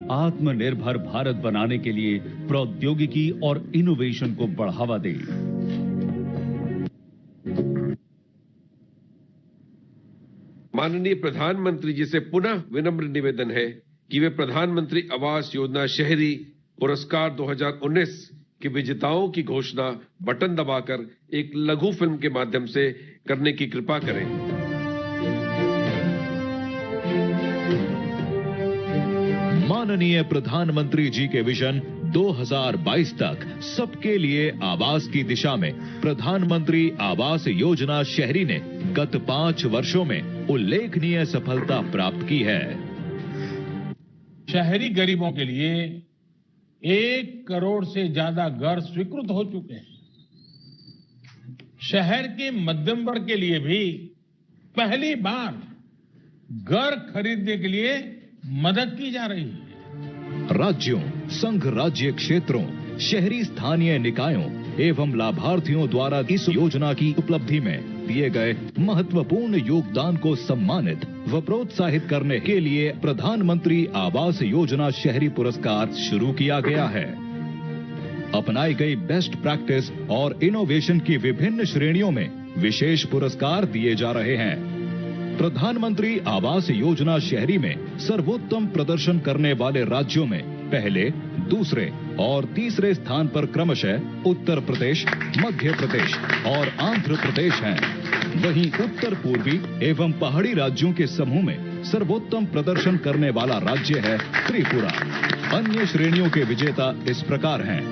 आत्मनिर्भर भारत बनाने के लिए प्रौद्योगिकी और इनोवेशन को बढ़ावा दें। माननीय प्रधानमंत्री जी से पुनः विनम्र निवेदन है कि वे प्रधानमंत्री आवास योजना शहरी पुरस्कार 2019 के विजेताओं की घोषणा बटन दबाकर एक लघु फिल्म के माध्यम से करने की कृपा करें। माननीय प्रधानमंत्री जी के विजन 2022 तक सबके लिए आवास की दिशा में प्रधानमंत्री आवास योजना शहरी ने गत 5 वर्षों में उल्लेखनीय सफलता प्राप्त की है। शहरी गरीबों के लिए 1 करोड़ से ज्यादा घर स्वीकृत हो चुके हैं। शहर के मध्यम वर्ग के लिए भी पहली बार घर खरीदने के लिए मदद की जा रही है। राज्यों, संघ राज्य क्षेत्रों, शहरी स्थानीय निकायों एवं लाभार्थियों द्वारा इस योजना की उपलब्धि में दिए गए महत्वपूर्ण योगदान को सम्मानित व प्रोत्साहित करने के लिए प्रधानमंत्री आवास योजना शहरी पुरस्कार शुरू किया गया है। अपनाई गई बेस्ट प्रैक्टिस और इनोवेशन की विभिन्न श्रेणियों में विशेष पुरस्कार दिए जा रहे हैं। प्रधानमंत्री आवास योजना शहरी में सर्वोत्तम प्रदर्शन करने वाले राज्यों में पहले, दूसरे और तीसरे स्थान पर क्रमशः उत्तर प्रदेश, मध्य प्रदेश और आंध्र प्रदेश हैं। वहीं उत्तर पूर्वी एवं पहाड़ी राज्यों के समूह में सर्वोत्तम प्रदर्शन करने वाला राज्य है त्रिपुरा। अन्य श्रेणियों के विजेता इस प्रकार हैं।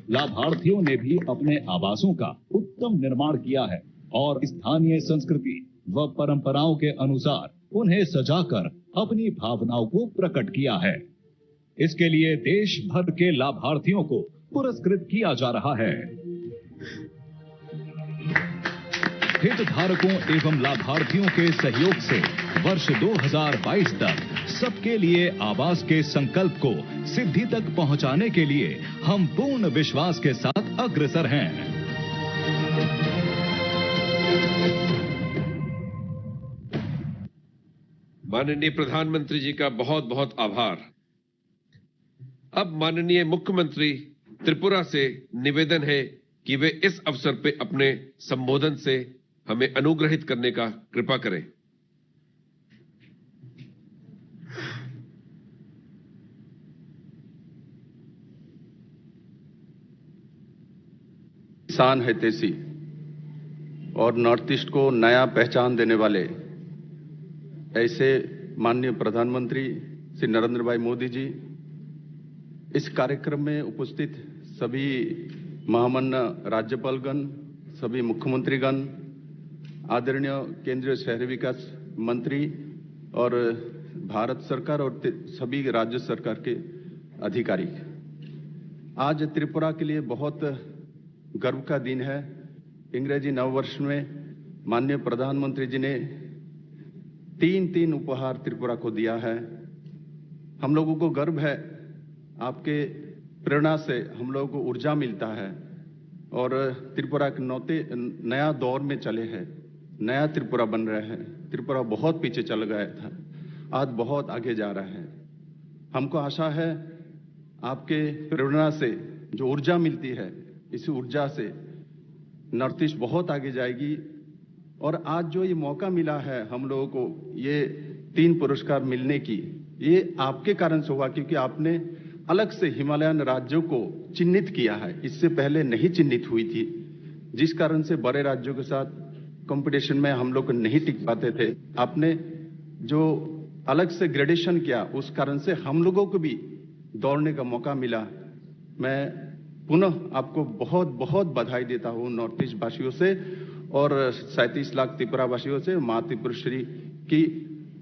लाभार्थियों ने भी अपने आवासों का उत्तम निर्माण किया है और स्थानीय संस्कृति व परंपराओं के अनुसार उन्हें सजाकर अपनी भावनाओं को प्रकट किया है। इसके लिए देश भर के लाभार्थियों को पुरस्कृत किया जा रहा है। हितधारकों एवं लाभार्थियों के सहयोग से वर्ष 2022 तक सबके लिए आवास के संकल्प को सिद्धि तक पहुंचाने के लिए हम पूर्ण विश्वास के साथ अग्रसर हैं। माननीय प्रधानमंत्री जी का बहुत बहुत आभार। अब माननीय मुख्यमंत्री त्रिपुरा से निवेदन है कि वे इस अवसर पे अपने संबोधन से हमें अनुग्रहित करने का कृपा करें। किसान हितैषी और नॉर्थ ईस्ट को नया पहचान देने वाले ऐसे माननीय प्रधानमंत्री श्री नरेंद्र भाई मोदी जी, इस कार्यक्रम में उपस्थित सभी महामान्य राज्यपालगण, सभी मुख्यमंत्रीगण, आदरणीय केंद्रीय शहरी विकास मंत्री और भारत सरकार और सभी राज्य सरकार के अधिकारी, आज त्रिपुरा के लिए बहुत गर्व का दिन है। अंग्रेजी नववर्ष में माननीय प्रधानमंत्री जी ने 3 उपहार त्रिपुरा को दिया है। हम लोगों को गर्व है, आपके प्रेरणा से हम लोगों को ऊर्जा मिलता है और त्रिपुरा के नया दौर में चले हैं, नया त्रिपुरा बन रहा है। त्रिपुरा बहुत पीछे चल गया था, आज बहुत आगे जा रहा है। हमको आशा है आपके प्रेरणा से जो ऊर्जा मिलती है, इसी ऊर्जा से नॉर्थ ईस्ट बहुत आगे जाएगी। और आज जो ये मौका मिला है हम लोगों को ये 3 पुरस्कार मिलने की, ये आपके कारण से हुआ, क्योंकि आपने अलग से हिमालयन राज्यों को चिन्हित किया है। इससे पहले नहीं चिन्हित हुई थी, जिस कारण से बड़े राज्यों के साथ कंपटीशन में हम लोग नहीं टिक पाते थे। आपने जो अलग से ग्रेडेशन किया, उस कारण से हम लोगों को भी दौड़ने का मौका मिला। मैं पुनः आपको बहुत बहुत बधाई देता हूं नॉर्थ ईस्ट वासियों से और 37 लाख त्रिपुरा वासियों से, मां त्रिपुरेश्वरी की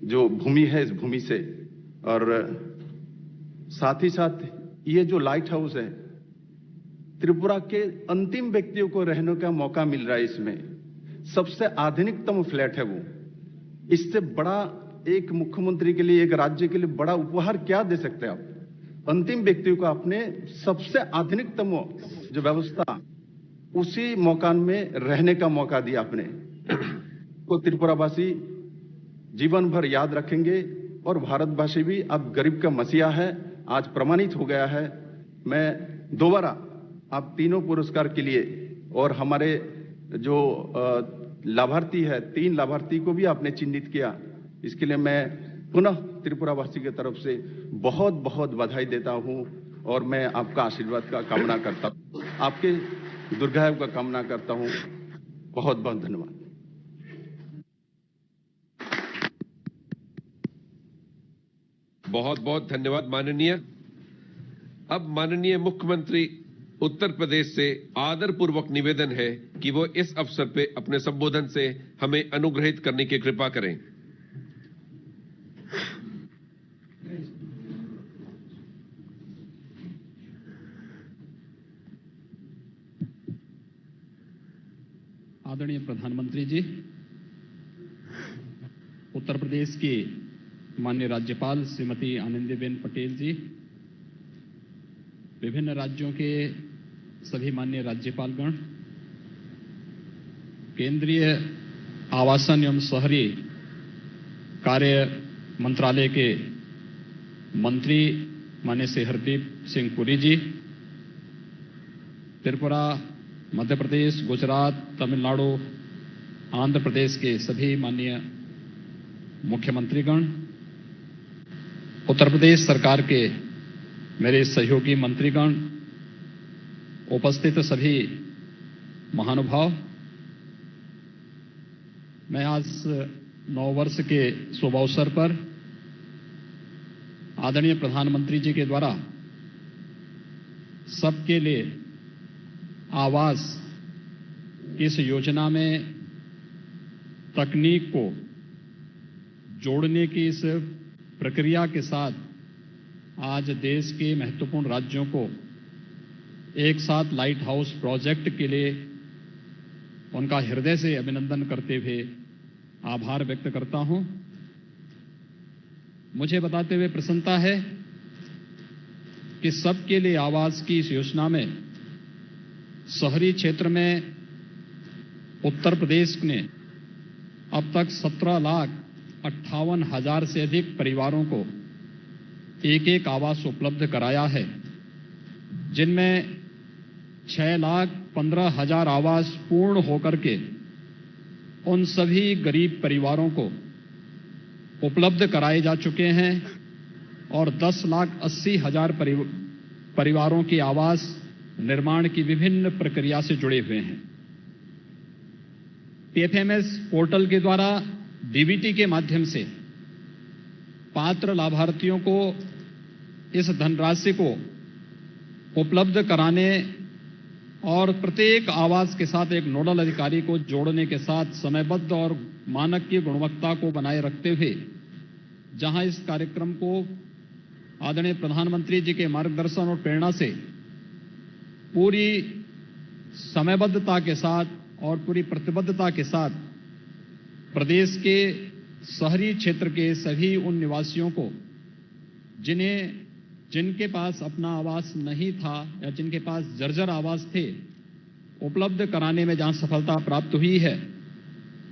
जो भूमि है, इस भूमि से। और साथ ही साथ ये जो लाइट हाउस है, त्रिपुरा के अंतिम व्यक्तियों को रहने का मौका मिल रहा है। इसमें सबसे आधुनिकतम फ्लैट है वो। इससे बड़ा एक मुख्यमंत्री के लिए, एक राज्य के लिए बड़ा उपहार क्या दे सकते हैं आप? अंतिम व्यक्तियों को आपने सबसे आधुनिकतम जो व्यवस्था, उसी मकान में रहने का मौका दिया आपने। को त्रिपुरावासी जीवन भर याद रखेंगे और भारतवासी भी अब गरीब का मसीहा है, आज प्रमाणित हो गया है। मैं दोबारा आप तीनों पुरस्कार के लिए और हमारे जो लाभार्थी है, 3 लाभार्थी को भी आपने चिन्हित किया, इसके लिए मैं पुनः त्रिपुरावासी की तरफ से बहुत बहुत बधाई देता हूं और मैं आपका आशीर्वाद का कामना करता हूं, आपके दीर्घायु का कामना करता हूं। बहुत बहुत धन्यवाद। बहुत बहुत धन्यवाद माननीय। अब माननीय मुख्यमंत्री उत्तर प्रदेश से आदरपूर्वक निवेदन है कि वो इस अवसर पे अपने संबोधन से हमें अनुग्रहित करने की कृपा करें। आदरणीय प्रधानमंत्री जी, उत्तर प्रदेश की माननीय राज्यपाल श्रीमती आनंदीबेन पटेल जी, विभिन्न राज्यों के सभी माननीय राज्यपालगण, केंद्रीय आवासन एवं शहरी कार्य मंत्रालय के मंत्री माननीय श्री हरदीप सिंह पुरी जी, त्रिपुरा, मध्य प्रदेश, गुजरात, तमिलनाडु, आंध्र प्रदेश के सभी माननीय मुख्यमंत्रीगण, उत्तर प्रदेश सरकार के मेरे सहयोगी मंत्रीगण, उपस्थित सभी महानुभाव, मैं आज नववर्ष के शुभ अवसर पर आदरणीय प्रधानमंत्री जी के द्वारा सबके लिए आवास इस योजना में तकनीक को जोड़ने की इस प्रक्रिया के साथ आज देश के महत्वपूर्ण राज्यों को एक साथ लाइट हाउस प्रोजेक्ट के लिए उनका हृदय से अभिनंदन करते हुए आभार व्यक्त करता हूं। मुझे बताते हुए प्रसन्नता है कि सबके लिए आवास की इस योजना में शहरी क्षेत्र में उत्तर प्रदेश ने अब तक 17,58,000 से अधिक परिवारों को एक आवास उपलब्ध कराया है, जिनमें 6,15,000 आवास पूर्ण होकर के उन सभी गरीब परिवारों को उपलब्ध कराए जा चुके हैं और 10,80,000 परिवारों की आवास निर्माण की विभिन्न प्रक्रिया से जुड़े हुए हैं। पीएफएमएस पोर्टल के द्वारा डीबीटी के माध्यम से पात्र लाभार्थियों को इस धनराशि को उपलब्ध कराने और प्रत्येक आवास के साथ एक नोडल अधिकारी को जोड़ने के साथ समयबद्ध और मानक की गुणवत्ता को बनाए रखते हुए जहां इस कार्यक्रम को आदरणीय प्रधानमंत्री जी के मार्गदर्शन और प्रेरणा से पूरी समयबद्धता के साथ और पूरी प्रतिबद्धता के साथ प्रदेश के शहरी क्षेत्र के सभी उन निवासियों को जिनके पास अपना आवास नहीं था या जिनके पास जर्जर आवास थे, उपलब्ध कराने में जहां सफलता प्राप्त हुई है,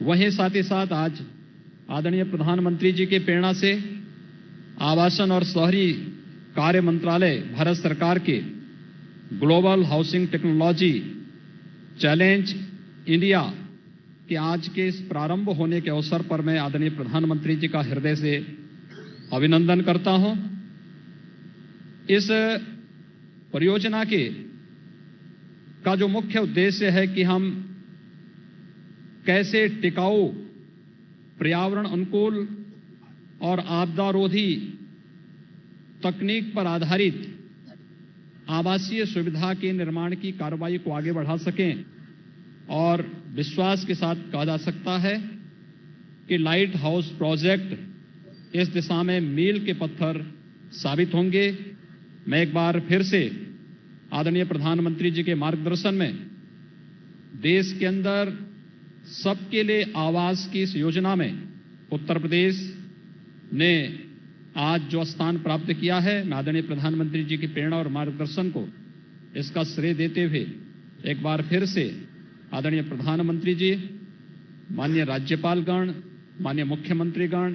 वहीं साथ ही साथ आज आदरणीय प्रधानमंत्री जी के प्रेरणा से आवासन और शहरी कार्य मंत्रालय भारत सरकार के global housing technology challenge India के आज के इस प्रारंभ होने के अवसर पर मैं आदरणीय प्रधानमंत्री जी का हृदय से अभिनंदन करता हूं। इस परियोजना का जो मुख्य उद्देश्य है कि हम कैसे टिकाऊ, पर्यावरण अनुकूल और आपदारोधी तकनीक पर आधारित आवासीय सुविधा के निर्माण की कार्रवाई को आगे बढ़ा सकें और विश्वास के साथ कहा जा सकता है कि लाइट हाउस प्रोजेक्ट इस दिशा में मील के पत्थर साबित होंगे मैं एक बार फिर से आदरणीय प्रधानमंत्री जी के मार्गदर्शन में देश के अंदर सबके लिए आवास की इस योजना में उत्तर प्रदेश ने आज जो स्थान प्राप्त किया है, मैं आदरणीय प्रधानमंत्री जी की प्रेरणा और मार्गदर्शन को इसका श्रेय देते हुए एक बार फिर से आदरणीय प्रधानमंत्री जी, माननीय राज्यपालगण, माननीय मुख्यमंत्रीगण,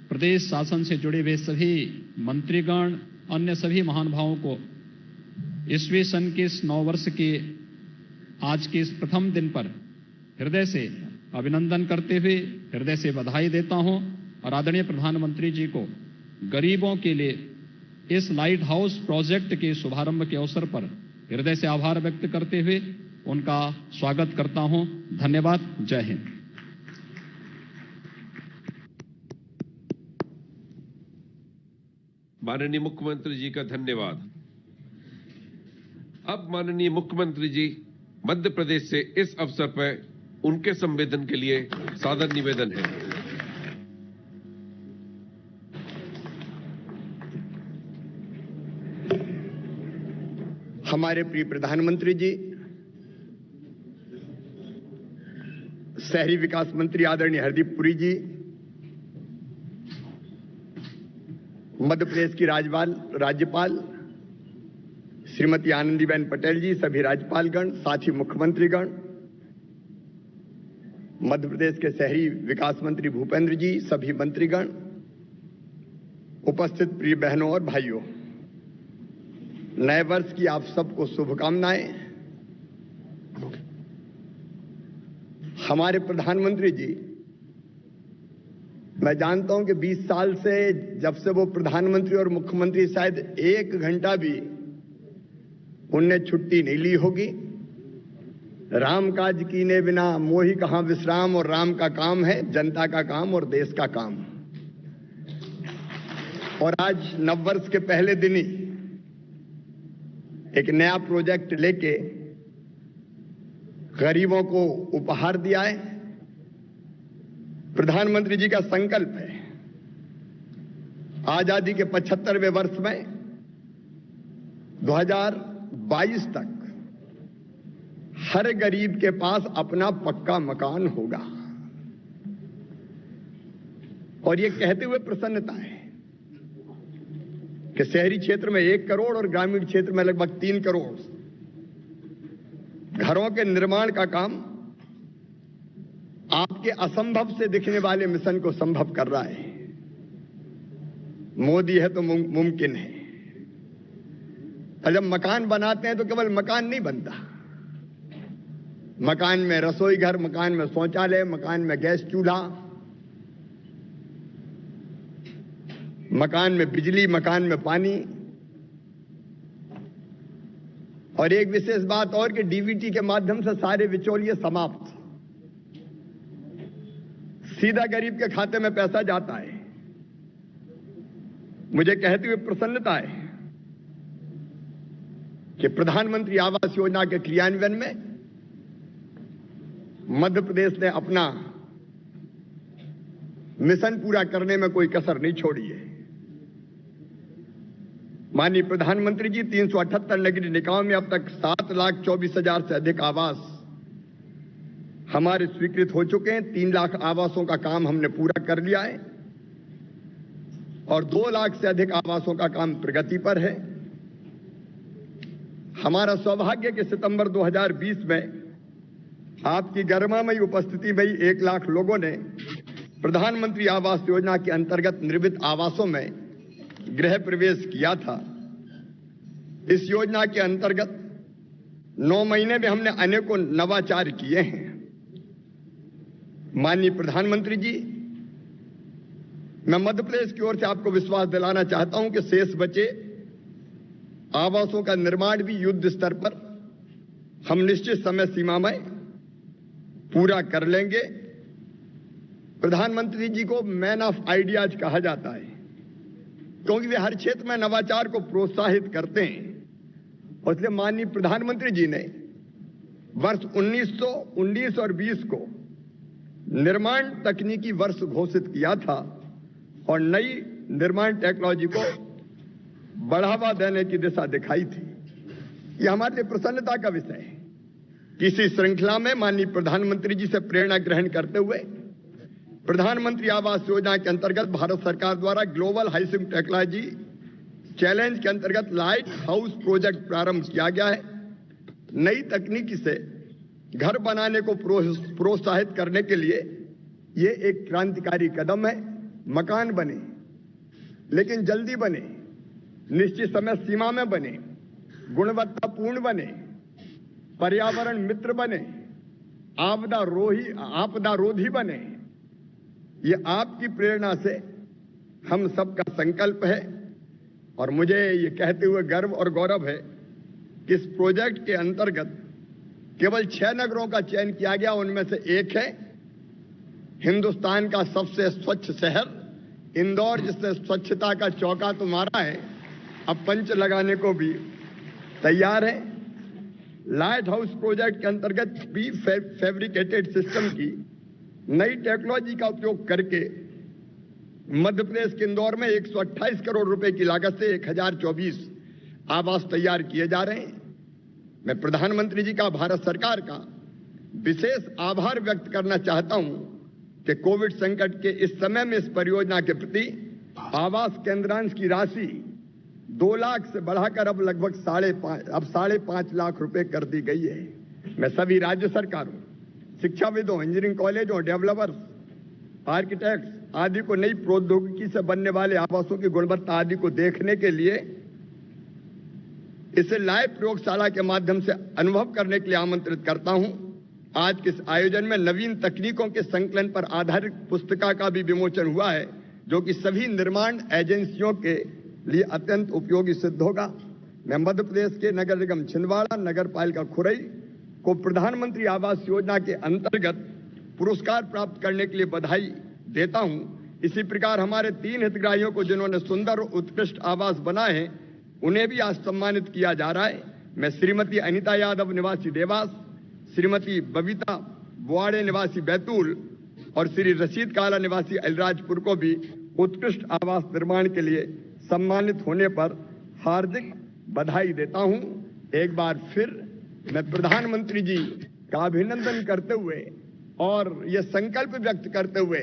प्रदेश शासन से जुड़े हुए सभी मंत्रीगण, अन्य सभी महानुभावों को ईस्वी सन के इस 9 वर्ष के आज के इस प्रथम दिन पर हृदय से अभिनंदन करते हुए हृदय से बधाई देता हूं और आदरणीय प्रधानमंत्री जी को गरीबों के लिए इस लाइट हाउस प्रोजेक्ट के शुभारंभ के अवसर पर हृदय से आभार व्यक्त करते हुए उनका स्वागत करता हूं। धन्यवाद। जय हिंद। माननीय मुख्यमंत्री जी का धन्यवाद। अब माननीय मुख्यमंत्री जी मध्य प्रदेश से इस अवसर पर उनके संबोधन के लिए सादर निवेदन है। हमारे प्रिय प्रधानमंत्री जी, शहरी विकास मंत्री आदरणीय हरदीप पुरी जी, मध्य प्रदेश की राज्यपाल श्रीमती आनंदीबेन पटेल जी, सभी राज्यपालगण, साथी मुख्यमंत्रीगण, मध्य प्रदेश के शहरी विकास मंत्री भूपेंद्र जी, सभी मंत्रीगण, उपस्थित प्रिय बहनों और भाइयों, नए वर्ष की आप सबको शुभकामनाएं। हमारे प्रधानमंत्री जी, मैं जानता हूं कि 20 साल से जब से वो प्रधानमंत्री और मुख्यमंत्री, शायद 1 घंटा भी उनने छुट्टी नहीं ली होगी। राम काज कीने बिना मोहि कहां विश्राम, और राम का काम है जनता का काम और देश का काम। और आज नववर्ष के पहले दिन ही एक नया प्रोजेक्ट लेके गरीबों को उपहार दिया है। प्रधानमंत्री जी का संकल्प है आजादी के 75वें वर्ष में 2022 तक हर गरीब के पास अपना पक्का मकान होगा। और ये कहते हुए प्रसन्नता है कि शहरी क्षेत्र में 1 करोड़ और ग्रामीण क्षेत्र में लगभग 3 करोड़ घरों के निर्माण का काम आपके असंभव से दिखने वाले मिशन को संभव कर रहा है। मोदी है तो मुमकिन है। और जब मकान बनाते हैं तो केवल मकान नहीं बनता, मकान में रसोई घर, मकान में शौचालय, मकान में गैस चूल्हा, मकान में बिजली, मकान में पानी। और एक विशेष बात और कि डीबीटी के माध्यम से सारे बिचौलिए समाप्त, सीधा गरीब के खाते में पैसा जाता है। मुझे कहते हुए प्रसन्नता है कि प्रधानमंत्री आवास योजना के क्रियान्वयन में मध्य प्रदेश ने अपना मिशन पूरा करने में कोई कसर नहीं छोड़ी है। माननीय प्रधानमंत्री जी, 378 नगरीय निकायों में अब तक 7,24,000 से अधिक आवास हमारे स्वीकृत हो चुके हैं। 3 लाख आवासों का काम हमने पूरा कर लिया है और 2 लाख से अधिक आवासों का काम प्रगति पर है। हमारा सौभाग्य कि सितंबर 2020 में आपकी गरिमामयी उपस्थिति में 1 लाख लोगों ने प्रधानमंत्री आवास योजना के अंतर्गत निर्मित आवासों में गृह प्रवेश किया था। इस योजना के अंतर्गत 9 महीने में हमने अनेकों नवाचार किए हैं। माननीय प्रधानमंत्री जी, मैं मध्य प्रदेश की ओर से आपको विश्वास दिलाना चाहता हूं कि शेष बचे आवासों का निर्माण भी युद्ध स्तर पर हम निश्चित समय सीमा में पूरा कर लेंगे। प्रधानमंत्री जी को मैन ऑफ आइडियाज कहा जाता है क्योंकि वे हर क्षेत्र में नवाचार को प्रोत्साहित करते हैं। और इसलिए माननीय प्रधानमंत्री जी ने वर्ष 1919 और 20 को निर्माण तकनीकी वर्ष घोषित किया था और नई निर्माण टेक्नोलॉजी को बढ़ावा देने की दिशा दिखाई थी। यह हमारे लिए प्रसन्नता का विषय है। किसी श्रृंखला में माननीय प्रधानमंत्री जी से प्रेरणा ग्रहण करते हुए प्रधानमंत्री आवास योजना के अंतर्गत भारत सरकार द्वारा ग्लोबल हाउसिंग टेक्नोलॉजी चैलेंज के अंतर्गत लाइट हाउस प्रोजेक्ट प्रारंभ किया गया है। नई तकनीकी से घर बनाने को प्रोत्साहित करने के लिए ये एक क्रांतिकारी कदम है। मकान बने, लेकिन जल्दी बने, निश्चित समय सीमा में बने, गुणवत्तापूर्ण बने, पर्यावरण मित्र बने, आपदा रोधी बने। ये आपकी प्रेरणा से हम सबका संकल्प है और मुझे ये कहते हुए गर्व और गौरव है कि इस प्रोजेक्ट के अंतर्गत केवल 6 नगरों का चयन किया गया। उनमें से एक है हिंदुस्तान का सबसे स्वच्छ शहर इंदौर, जिसने स्वच्छता का चौका तो मारा है, अब पंच लगाने को भी तैयार है। लाइट हाउस प्रोजेक्ट के अंतर्गत प्री फैब्रिकेटेड सिस्टम की नई टेक्नोलॉजी का उपयोग करके मध्य प्रदेश के इंदौर में 128 करोड़ रुपए की लागत से 1024 आवास तैयार किए जा रहे हैं। मैं प्रधानमंत्री जी का, भारत सरकार का विशेष आभार व्यक्त करना चाहता हूं कि कोविड संकट के इस समय में इस परियोजना के प्रति आवास केंद्रांश की राशि 2 लाख से बढ़ाकर अब लगभग 5.5 लाख रुपए कर दी गई है। मैं सभी राज्य सरकारों, शिक्षाविदों, इंजीनियरिंग कॉलेजों, डेवलपर्स, आर्किटेक्ट्स आदि को नई प्रौद्योगिकी से बनने वाले आवासों की गुणवत्ता आदि को देखने के लिए इसे लाइव प्रयोगशाला के माध्यम से अनुभव करने के लिए आमंत्रित करता हूं। आज के इस आयोजन में नवीन तकनीकों के संकलन पर आधारित पुस्तिका का भी विमोचन हुआ है, जो कि सभी निर्माण एजेंसियों के लिए अत्यंत उपयोगी सिद्ध होगा। मैं मध्य प्रदेश के नगर निगम छिंदवाड़ा, नगर पालिका खुरई को प्रधानमंत्री आवास योजना के अंतर्गत पुरस्कार प्राप्त करने के लिए बधाई देता हूं। इसी प्रकार हमारे 3 हितग्राहियों को जिन्होंने सुंदर और उत्कृष्ट आवास बनाए हैं, उन्हें भी आज सम्मानित किया जा रहा है। मैं श्रीमती अनीता यादव निवासी देवास, श्रीमती बबीता बुआड़े निवासी बैतूल और श्री रशीद काला निवासी अलीराजपुर को भी उत्कृष्ट आवास निर्माण के लिए सम्मानित होने पर हार्दिक बधाई देता हूं। एक बार फिर मैं प्रधानमंत्री जी का अभिनंदन करते हुए और यह संकल्प व्यक्त करते हुए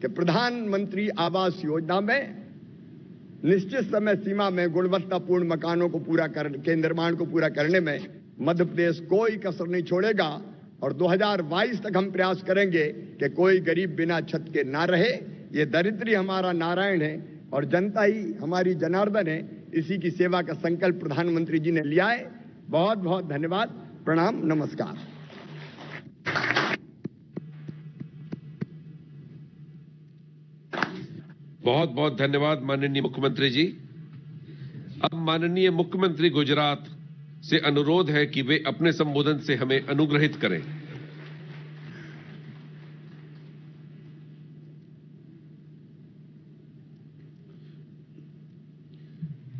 कि प्रधानमंत्री आवास योजना में निश्चित समय सीमा में गुणवत्तापूर्ण मकानों को निर्माण को पूरा करने में मध्य प्रदेश कोई कसर नहीं छोड़ेगा और 2022 तक हम प्रयास करेंगे कि कोई गरीब बिना छत के ना रहे। ये दरिद्री हमारा नारायण है और जनता ही हमारी जनार्दन है। इसी की सेवा का संकल्प प्रधानमंत्री जी ने लिया है। बहुत बहुत धन्यवाद। प्रणाम, नमस्कार। बहुत बहुत धन्यवाद माननीय मुख्यमंत्री जी। अब माननीय मुख्यमंत्री गुजरात से अनुरोध है कि वे अपने संबोधन से हमें अनुग्रहित करें।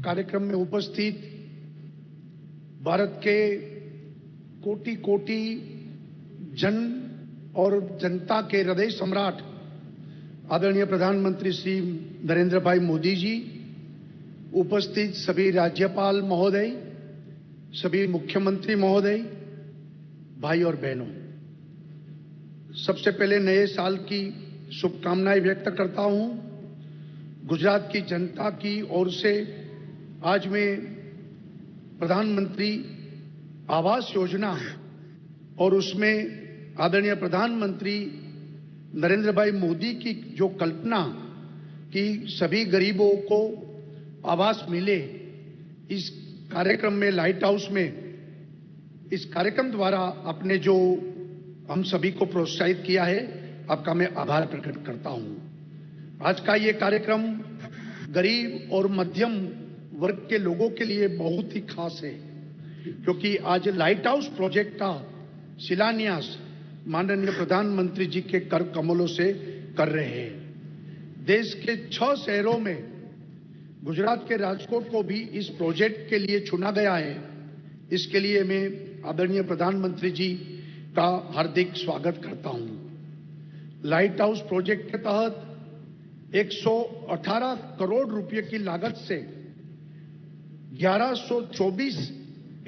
कार्यक्रम में उपस्थित भारत के कोटि कोटि जन और जनता के हृदय सम्राट आदरणीय प्रधानमंत्री श्री नरेंद्र भाई मोदी जी, उपस्थित सभी राज्यपाल महोदय, सभी मुख्यमंत्री महोदय, भाई और बहनों, सबसे पहले नए साल की शुभकामनाएं व्यक्त करता हूं। गुजरात की जनता की ओर से आज मैं प्रधानमंत्री आवास योजना और उसमें आदरणीय प्रधानमंत्री नरेंद्र भाई मोदी की जो कल्पना कि सभी गरीबों को आवास मिले, इस कार्यक्रम में लाइट हाउस में इस कार्यक्रम द्वारा आपने जो हम सभी को प्रोत्साहित किया है, आपका मैं आभार प्रकट करता हूं। आज का ये कार्यक्रम गरीब और मध्यम वर्ग के लोगों के लिए बहुत ही खास है, क्योंकि आज लाइट हाउस प्रोजेक्ट का शिलान्यास माननीय प्रधानमंत्री जी के कर कमलों से कर रहे हैं। देश के 6 शहरों में गुजरात के राजकोट को भी इस प्रोजेक्ट के लिए चुना गया है। इसके लिए मैं आदरणीय प्रधानमंत्री जी का हार्दिक स्वागत करता हूं। लाइट हाउस प्रोजेक्ट के तहत 118 करोड़ रुपए की लागत से 1124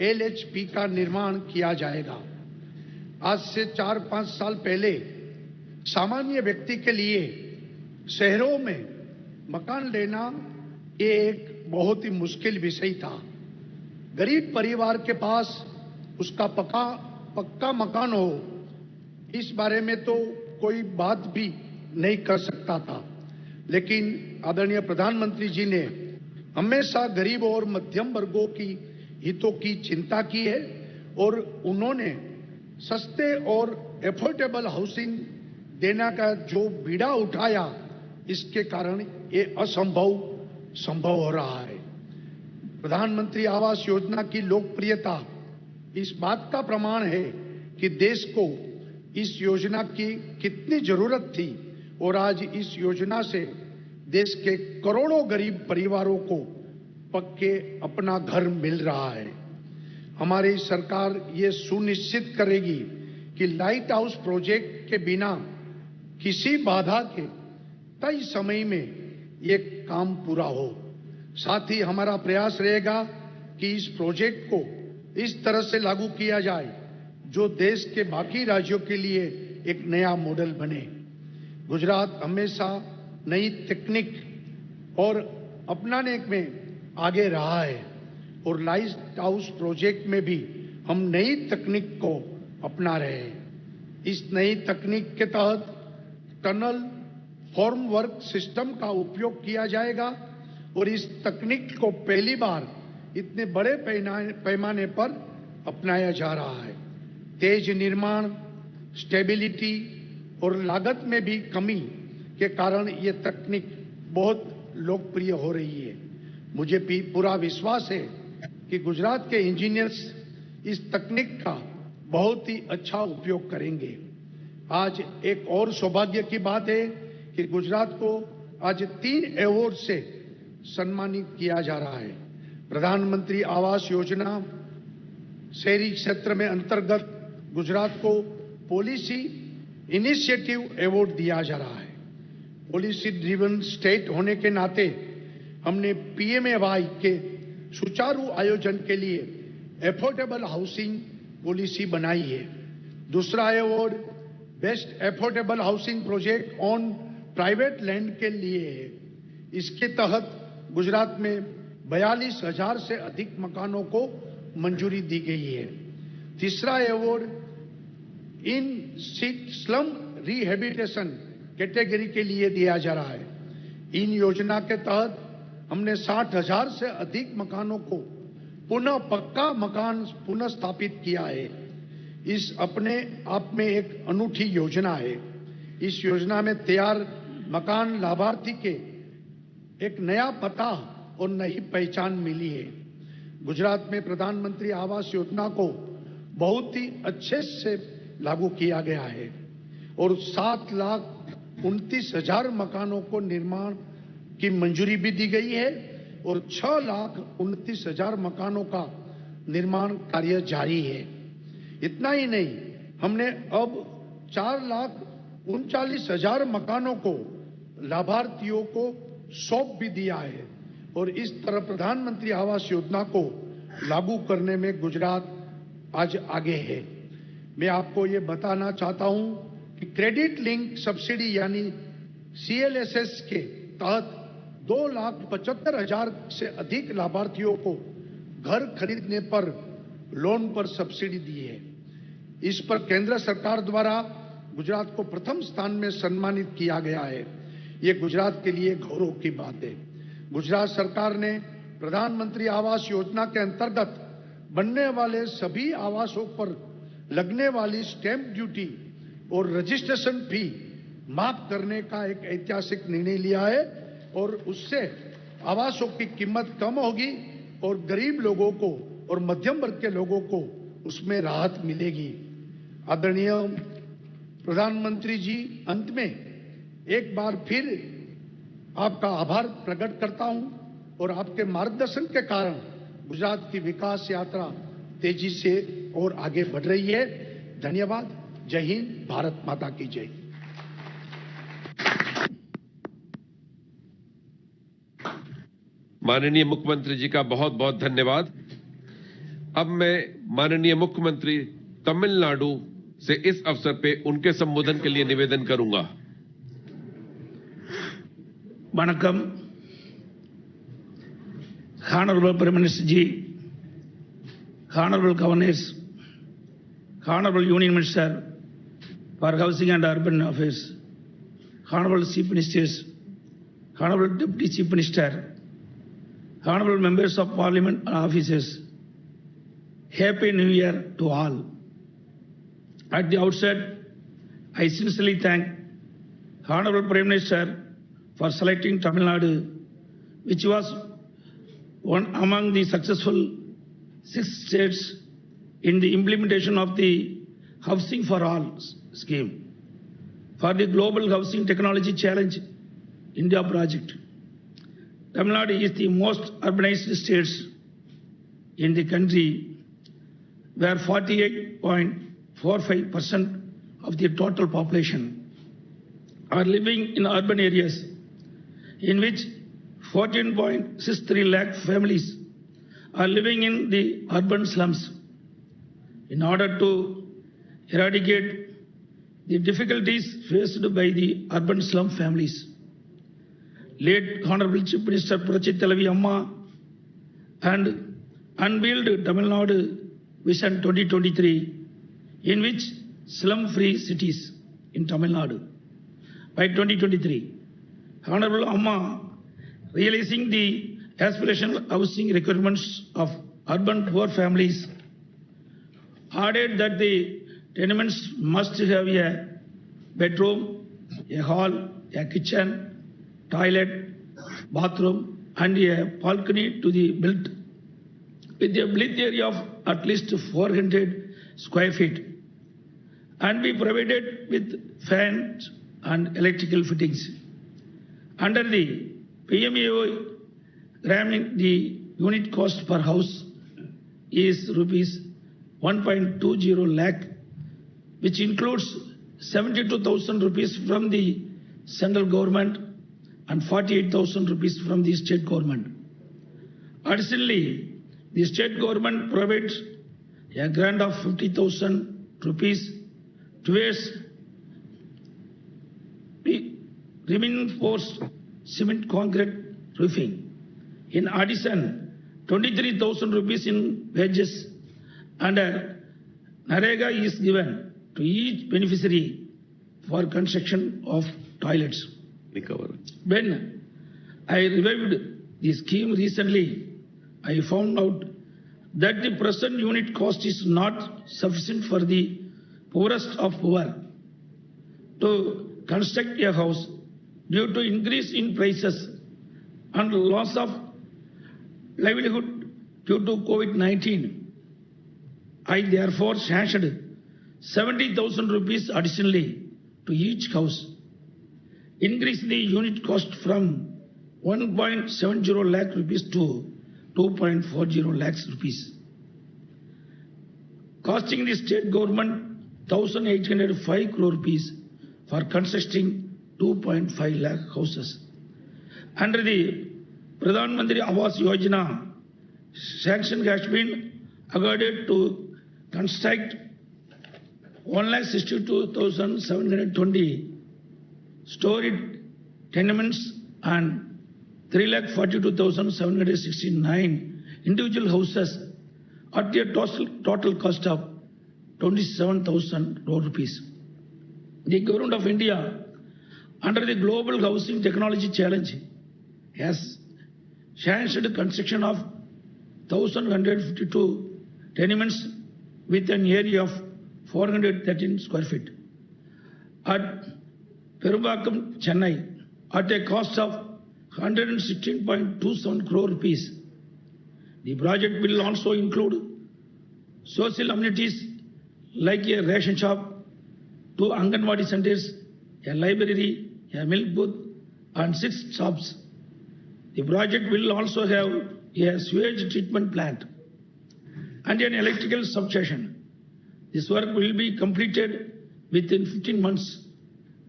LHP का निर्माण किया जाएगा। आज से 4-5 साल पहले सामान्य व्यक्ति के लिए शहरों में मकान लेना ये एक बहुत ही मुश्किल विषय था। गरीब परिवार के पास उसका पक्का मकान हो, इस बारे में तो कोई बात भी नहीं कर सकता था। लेकिन आदरणीय प्रधानमंत्री जी ने हमेशा गरीबों और मध्यम वर्गों की हितों की चिंता की है और उन्होंने सस्ते और एफोर्डेबल हाउसिंग देने का जो बीड़ा उठाया, इसके कारण ये संभव हो रहा है। प्रधानमंत्री आवास योजना की लोकप्रियता इस बात का प्रमाण है कि देश को इस योजना की कितनी जरूरत थी और आज इस योजना से देश के करोड़ों गरीब परिवारों को पक्के अपना घर मिल रहा है। हमारी सरकार ये सुनिश्चित करेगी कि लाइट हाउस प्रोजेक्ट के बिना किसी बाधा के तय समय में ये काम पूरा हो। साथ ही हमारा प्रयास रहेगा कि इस प्रोजेक्ट को इस तरह से लागू किया जाए जो देश के बाकी राज्यों के लिए एक नया मॉडल बने। गुजरात हमेशा नई तकनीक और अपनाने में आगे रहा है और लाइट हाउस प्रोजेक्ट में भी हम नई तकनीक को अपना रहे हैं। इस नई तकनीक के तहत टनल फॉर्म वर्क सिस्टम का उपयोग किया जाएगा और इस तकनीक को पहली बार इतने बड़े पैमाने पर अपनाया जा रहा है। तेज निर्माण, स्टेबिलिटी और लागत में भी कमी के कारण ये तकनीक बहुत लोकप्रिय हो रही है। मुझे भी पूरा विश्वास है कि गुजरात के इंजीनियर्स इस तकनीक का बहुत ही अच्छा उपयोग करेंगे। आज एक और सौभाग्य की बात है कि गुजरात को आज 3 अवार्ड से सम्मानित किया जा रहा है। प्रधानमंत्री आवास योजना शहरी क्षेत्र में अंतर्गत गुजरात को पॉलिसी इनिशिएटिव अवार्ड दिया जा रहा है। पॉलिसी ड्रिवन स्टेट होने के नाते हमने PMAY के सुचारू आयोजन के लिए एफोर्डेबल हाउसिंग पॉलिसी बनाई है। दूसरा award best affordable housing project on private land के लिए है। इसके तहत गुजरात में 42,000 से अधिक मकानों को मंजूरी दी गई है। तीसरा award in slum rehabilitation category के लिए दिया जा रहा है। इन योजना के तहत हमने 60,000 से अधिक मकानों को पुनः पक्का मकान पुनः स्थापित किया है। इस अपने आप में एक अनूठी योजना है। इस योजना में तैयार मकान लाभार्थी के एक नया पता और नई पहचान मिली है। गुजरात में प्रधानमंत्री आवास योजना को बहुत ही अच्छे से लागू किया गया है और 7,29,000 मकानों को निर्माण की मंजूरी भी दी गई है और 6,29,000 मकानों का निर्माण कार्य जारी है। इतना ही नहीं, हमने अब 4,39,000 मकानों को लाभार्थियों को सौंप भी दिया है और इस तरह प्रधानमंत्री आवास योजना को लागू करने में गुजरात आज आगे है। मैं आपको ये बताना चाहता हूं कि क्रेडिट लिंक सब्सिडी यानी CLSS के तहत 2,75,000 से अधिक लाभार्थियों को घर खरीदने पर लोन पर सब्सिडी दी है। इस पर केंद्र सरकार द्वारा गुजरात को प्रथम स्थान में सम्मानित किया गया है। ये गुजरात के लिए गौरव की बात है। गुजरात सरकार ने प्रधानमंत्री आवास योजना के अंतर्गत बनने वाले सभी आवासों पर लगने वाली स्टैंप ड्यूटी और रजिस्ट्रेशन फी माफ करने का एक ऐतिहासिक निर्णय लिया है और उससे आवासों की कीमत कम होगी और गरीब लोगों को और मध्यम वर्ग के लोगों को उसमें राहत मिलेगी। आदरणीय प्रधानमंत्री जी, अंत में एक बार फिर आपका आभार प्रकट करता हूं और आपके मार्गदर्शन के कारण गुजरात की विकास यात्रा तेजी से और आगे बढ़ रही है। धन्यवाद। जय हिंद। भारत माता की जय। माननीय मुख्यमंत्री जी का बहुत बहुत धन्यवाद। अब मैं माननीय मुख्यमंत्री तमिलनाडु से इस अवसर पे उनके संबोधन के लिए निवेदन करूंगा। वणक्कम, Honorable Prime Minister Ji, Honorable Governors, Honorable Union Minister for Housing and Urban Affairs, Honorable Chief Ministers, Honorable Deputy Chief Minister, Honorable Members of Parliament and officers, Happy New Year to all. At the outset, I sincerely thank Honorable Prime Minister for selecting Tamil Nadu, which was one among the successful 6 states in the implementation of the Housing for All scheme for the Global Housing Technology Challenge India project. Tamil Nadu is the most urbanized states in the country, where 48.45% of the total population are living in urban areas, in which 14.63 lakh families are living in the urban slums. In order to eradicate the difficulties faced by the urban slum families, late Honorable Chief Minister Purachchi Thalaivi Amma and unveiled Tamil Nadu Vision 2023, in which slum-free cities in Tamil Nadu by 2023. Honorable Amma, realizing the aspirational housing requirements of urban poor families, added that the tenements must have a bedroom, a hall, a kitchen, toilet, bathroom, and a balcony to be built with a built area of at least 400 square feet, and be provided with fans and electrical fittings. Under the PMAY, the unit cost per house is rupees 1.20 lakh, which includes 72,000 rupees from the central government and 48,000 rupees from the state government. Additionally, the state government provides a grant of 50,000 rupees towards reinforced cement concrete roofing. In addition, 23,000 rupees in wages and Narega is given to each beneficiary for construction of toilets. When I revived the scheme recently, I found out that the present unit cost is not sufficient for the poorest of poor to construct a house due to increase in prices and loss of livelihood due to COVID-19. I therefore sanctioned 70,000 rupees additionally to each house, increase the unit cost from 1.70 lakh rupees to 2.40 lakhs rupees, costing the state government 1,805 crore rupees for constructing 2.5 lakh houses. Under the Pradhan Mantri Awas Yojana, sanction has been awarded to construct 1,62,720 storied tenements and 3,42,769 individual houses at a total cost of 27,000 crore rupees. The Government of India, under the Global Housing Technology Challenge, has sanctioned construction of 1,152 tenements with an area of 413 square feet at Perumbakkam, Chennai, at a cost of 116.27 crore rupees. The project will also include social amenities like a ration shop, 2 Anganwadi centers, a library, a milk booth, and 6 shops. The project will also have a sewage treatment plant and an electrical substation. This work will be completed within 15 months.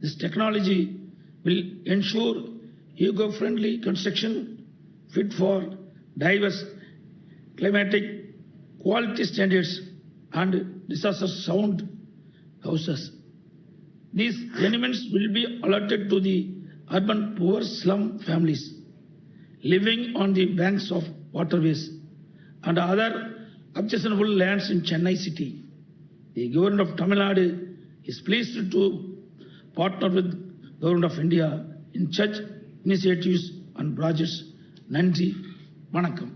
This technology will ensure eco-friendly construction fit for diverse climatic quality standards and disaster sound houses. These tenements will be allotted to the urban poor slum families living on the banks of waterways and other objectionable lands in Chennai city. The government of Tamil Nadu is pleased to partner with the government of India in such initiatives and projects. Nandri, Vanakkam.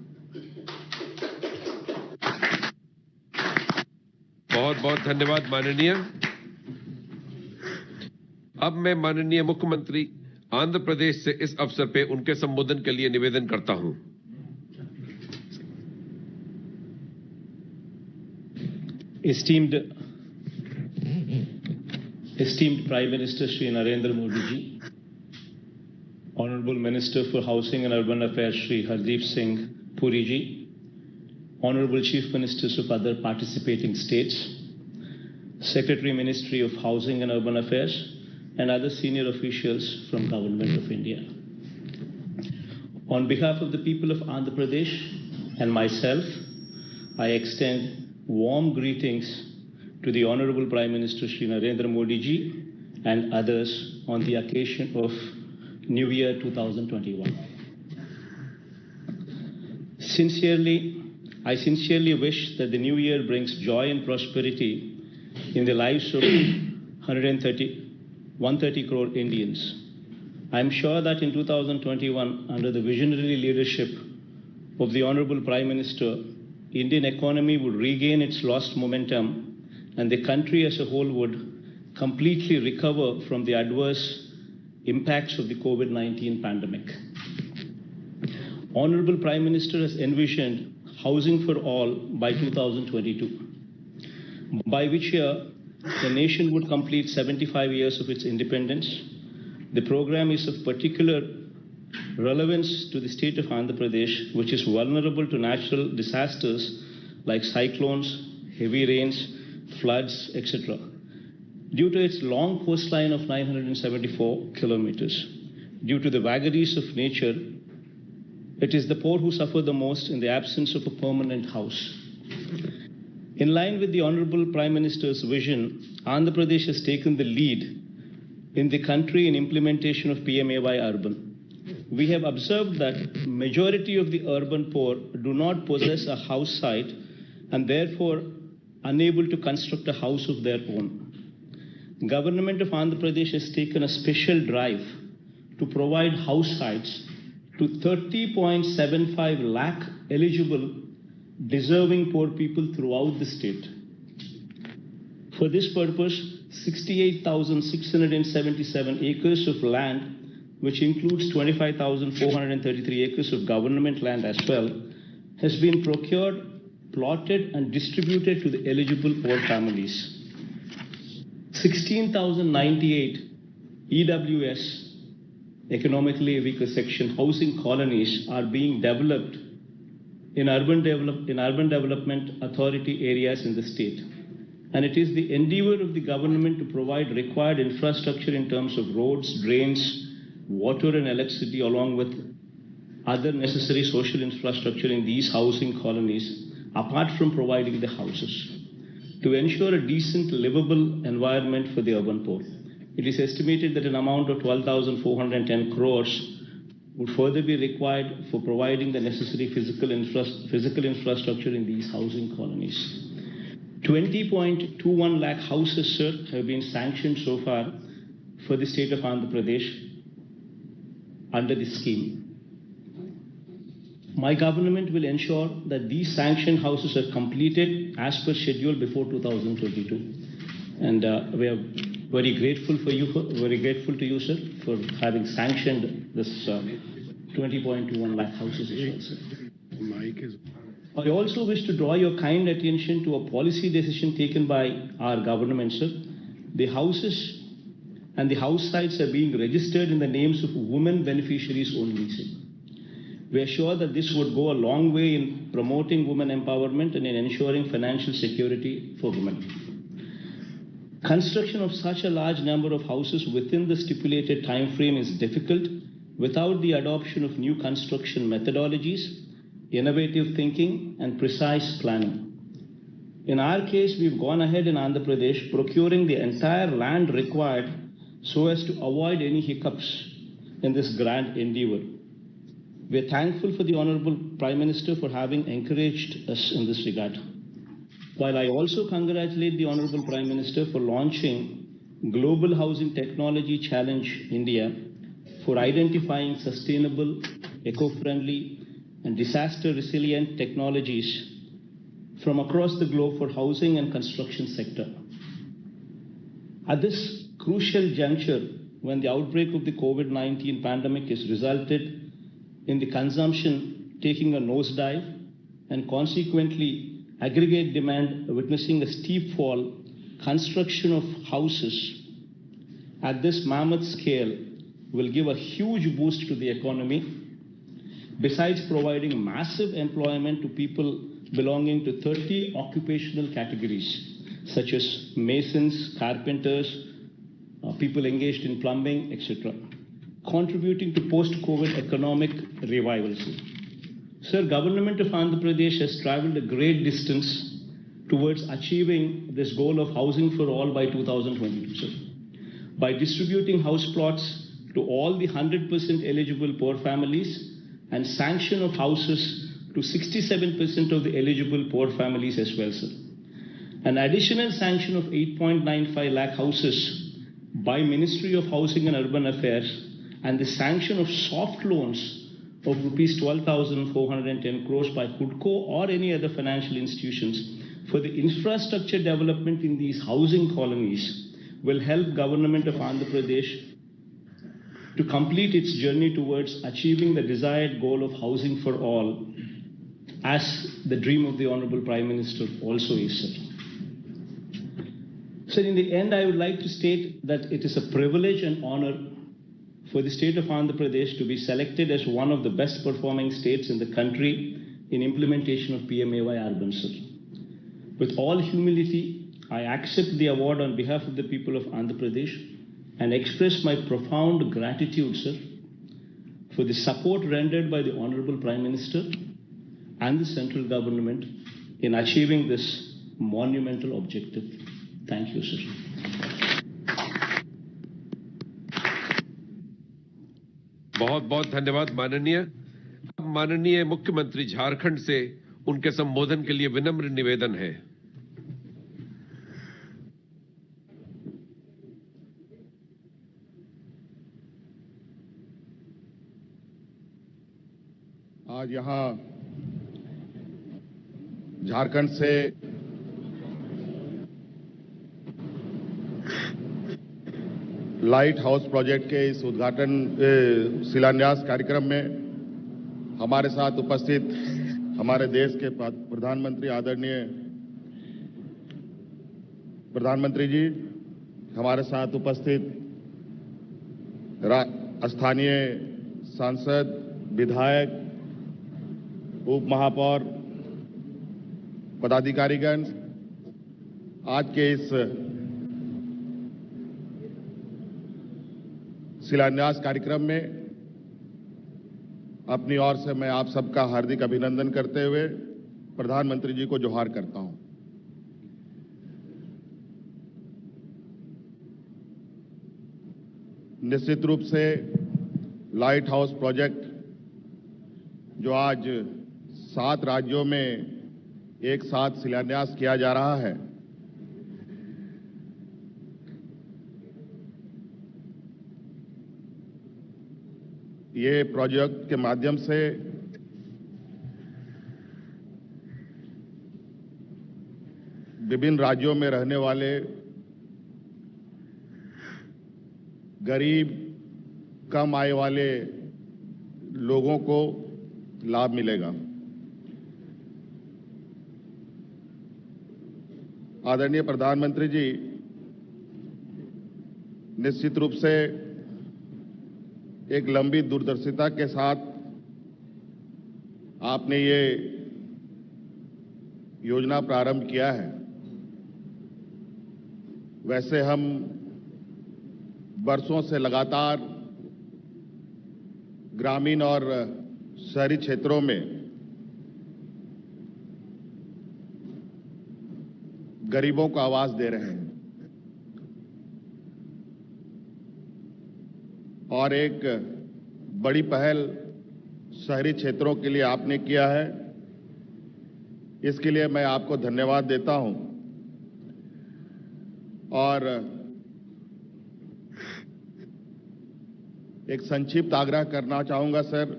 बहुत बहुत धन्यवाद माननीय। अब मैं माननीय मुख्यमंत्री आंध्र प्रदेश से इस अवसर पे उनके संबोधन के लिए निवेदन करता हूं। Esteemed Prime Minister Shri Narendra Modi ji, Honorable Minister for Housing and Urban Affairs Shri Hardeep Singh Puri ji, Honorable Chief Ministers of other participating states, Secretary Ministry of Housing and Urban Affairs, and other senior officials from Government of India. On behalf of the people of Andhra Pradesh and myself, I extend warm greetings to the Honorable Prime Minister Shri Narendra Modi ji and others on the occasion of New Year 2021. I sincerely wish that the new year brings joy and prosperity in the lives of 130 crore Indians. I am sure that in 2021, under the visionary leadership of the Honorable Prime Minister, Indian economy would regain its lost momentum and the country as a whole would completely recover from the adverse impacts of the COVID-19 pandemic. Honorable Prime Minister has envisioned housing for all by 2022, by which year the nation would complete 75 years of its independence. The program is of particular relevance to the state of Andhra Pradesh, which is vulnerable to natural disasters like cyclones, heavy rains, floods, etc. Due to its long coastline of 974 kilometers, due to the vagaries of nature, it is the poor who suffer the most in the absence of a permanent house. In line with the Honorable Prime Minister's vision, Andhra Pradesh has taken the lead in the country in implementation of PMAY Urban. We have observed that majority of the urban poor do not possess a house site and therefore unable to construct a house of their own. Government of Andhra Pradesh has taken a special drive to provide house sites to 30.75 lakh eligible deserving poor people throughout the state. For this purpose, 68,677 acres of land, which includes 25,433 acres of government land as well, has been procured, plotted and distributed to the eligible poor families. 16,098 EWS, economically weaker section housing colonies are being developed in urban development authority areas in the state. And it is the endeavor of the government to provide required infrastructure in terms of roads, drains, water and electricity, along with other necessary social infrastructure in these housing colonies, apart from providing the houses, to ensure a decent, livable environment for the urban poor. It is estimated that an amount of 12,410 crores would further be required for providing the necessary physical infrastructure in these housing colonies. 20.21 lakh houses, sir, have been sanctioned so far for the state of Andhra Pradesh under this scheme. My government will ensure that these sanctioned houses are completed as per schedule before 2022. And we are very grateful to you, sir, for having sanctioned this 20.21 lakh houses as well, sir. I also wish to draw your kind attention to a policy decision taken by our government, sir. The houses and the house sites are being registered in the names of women beneficiaries only, sir. We are sure that this would go a long way in promoting women empowerment and in ensuring financial security for women. Construction of such a large number of houses within the stipulated time frame is difficult, without the adoption of new construction methodologies, innovative thinking, and precise planning. In our case, we've gone ahead in Andhra Pradesh procuring the entire land required so as to avoid any hiccups in this grand endeavor. We're thankful for the Honorable Prime Minister for having encouraged us in this regard. While I also congratulate the Honorable Prime Minister for launching Global Housing Technology Challenge India for identifying sustainable, eco-friendly, and disaster-resilient technologies from across the globe for housing and construction sector. At this crucial juncture, when the outbreak of the COVID-19 pandemic has resulted in the consumption taking a nosedive and consequently aggregate demand witnessing a steep fall, construction of houses at this mammoth scale will give a huge boost to the economy, besides providing massive employment to people belonging to 30 occupational categories, such as masons, carpenters, people engaged in plumbing, etc., contributing to post-COVID economic revival. Sir, Government of Andhra Pradesh has traveled a great distance towards achieving this goal of housing for all by 2022, sir. By distributing house plots to all the 100% eligible poor families and sanction of houses to 67% of the eligible poor families as well, sir. An additional sanction of 8.95 lakh houses by Ministry of Housing and Urban Affairs and the sanction of soft loans of rupees 12,410 crores by HUDCO or any other financial institutions for the infrastructure development in these housing colonies will help Government of Andhra Pradesh to complete its journey towards achieving the desired goal of housing for all, as the dream of the Honorable Prime Minister also is, sir. So in the end, I would like to state that it is a privilege and honor for the state of Andhra Pradesh to be selected as one of the best performing states in the country in implementation of PMAY Urban, sir. With all humility, I accept the award on behalf of the people of Andhra Pradesh and express my profound gratitude, sir, for the support rendered by the Honorable Prime Minister and the central government in achieving this monumental objective. Thank you, sir. बहुत बहुत धन्यवाद माननीय मुख्यमंत्री झारखंड से उनके संबोधन के लिए विनम्र निवेदन है। आज यहाँ झारखंड से लाइट हाउस प्रोजेक्ट के इस उद्घाटन शिलान्यास कार्यक्रम में हमारे साथ उपस्थित हमारे देश के प्रधानमंत्री आदरणीय प्रधानमंत्री जी, हमारे साथ उपस्थित स्थानीय सांसद, विधायक, उप महापौर, पदाधिकारीगण, आज के इस शिलान्यास कार्यक्रम में अपनी ओर से मैं आप सबका हार्दिक अभिनंदन करते हुए प्रधानमंत्री जी को जोहार करता हूं। निश्चित रूप से लाइट हाउस प्रोजेक्ट जो आज 7 राज्यों में एक साथ शिलान्यास किया जा रहा है, ये प्रोजेक्ट के माध्यम से विभिन्न राज्यों में रहने वाले गरीब, कम आय वाले लोगों को लाभ मिलेगा। आदरणीय प्रधानमंत्री जी, निश्चित रूप से एक लंबी दूरदर्शिता के साथ आपने ये योजना प्रारंभ किया है। वैसे हम वर्षों से लगातार ग्रामीण और शहरी क्षेत्रों में गरीबों को आवास दे रहे हैं और एक बड़ी पहल शहरी क्षेत्रों के लिए आपने किया है। इसके लिए मैं आपको धन्यवाद देता हूं और एक संक्षिप्त आग्रह करना चाहूंगा सर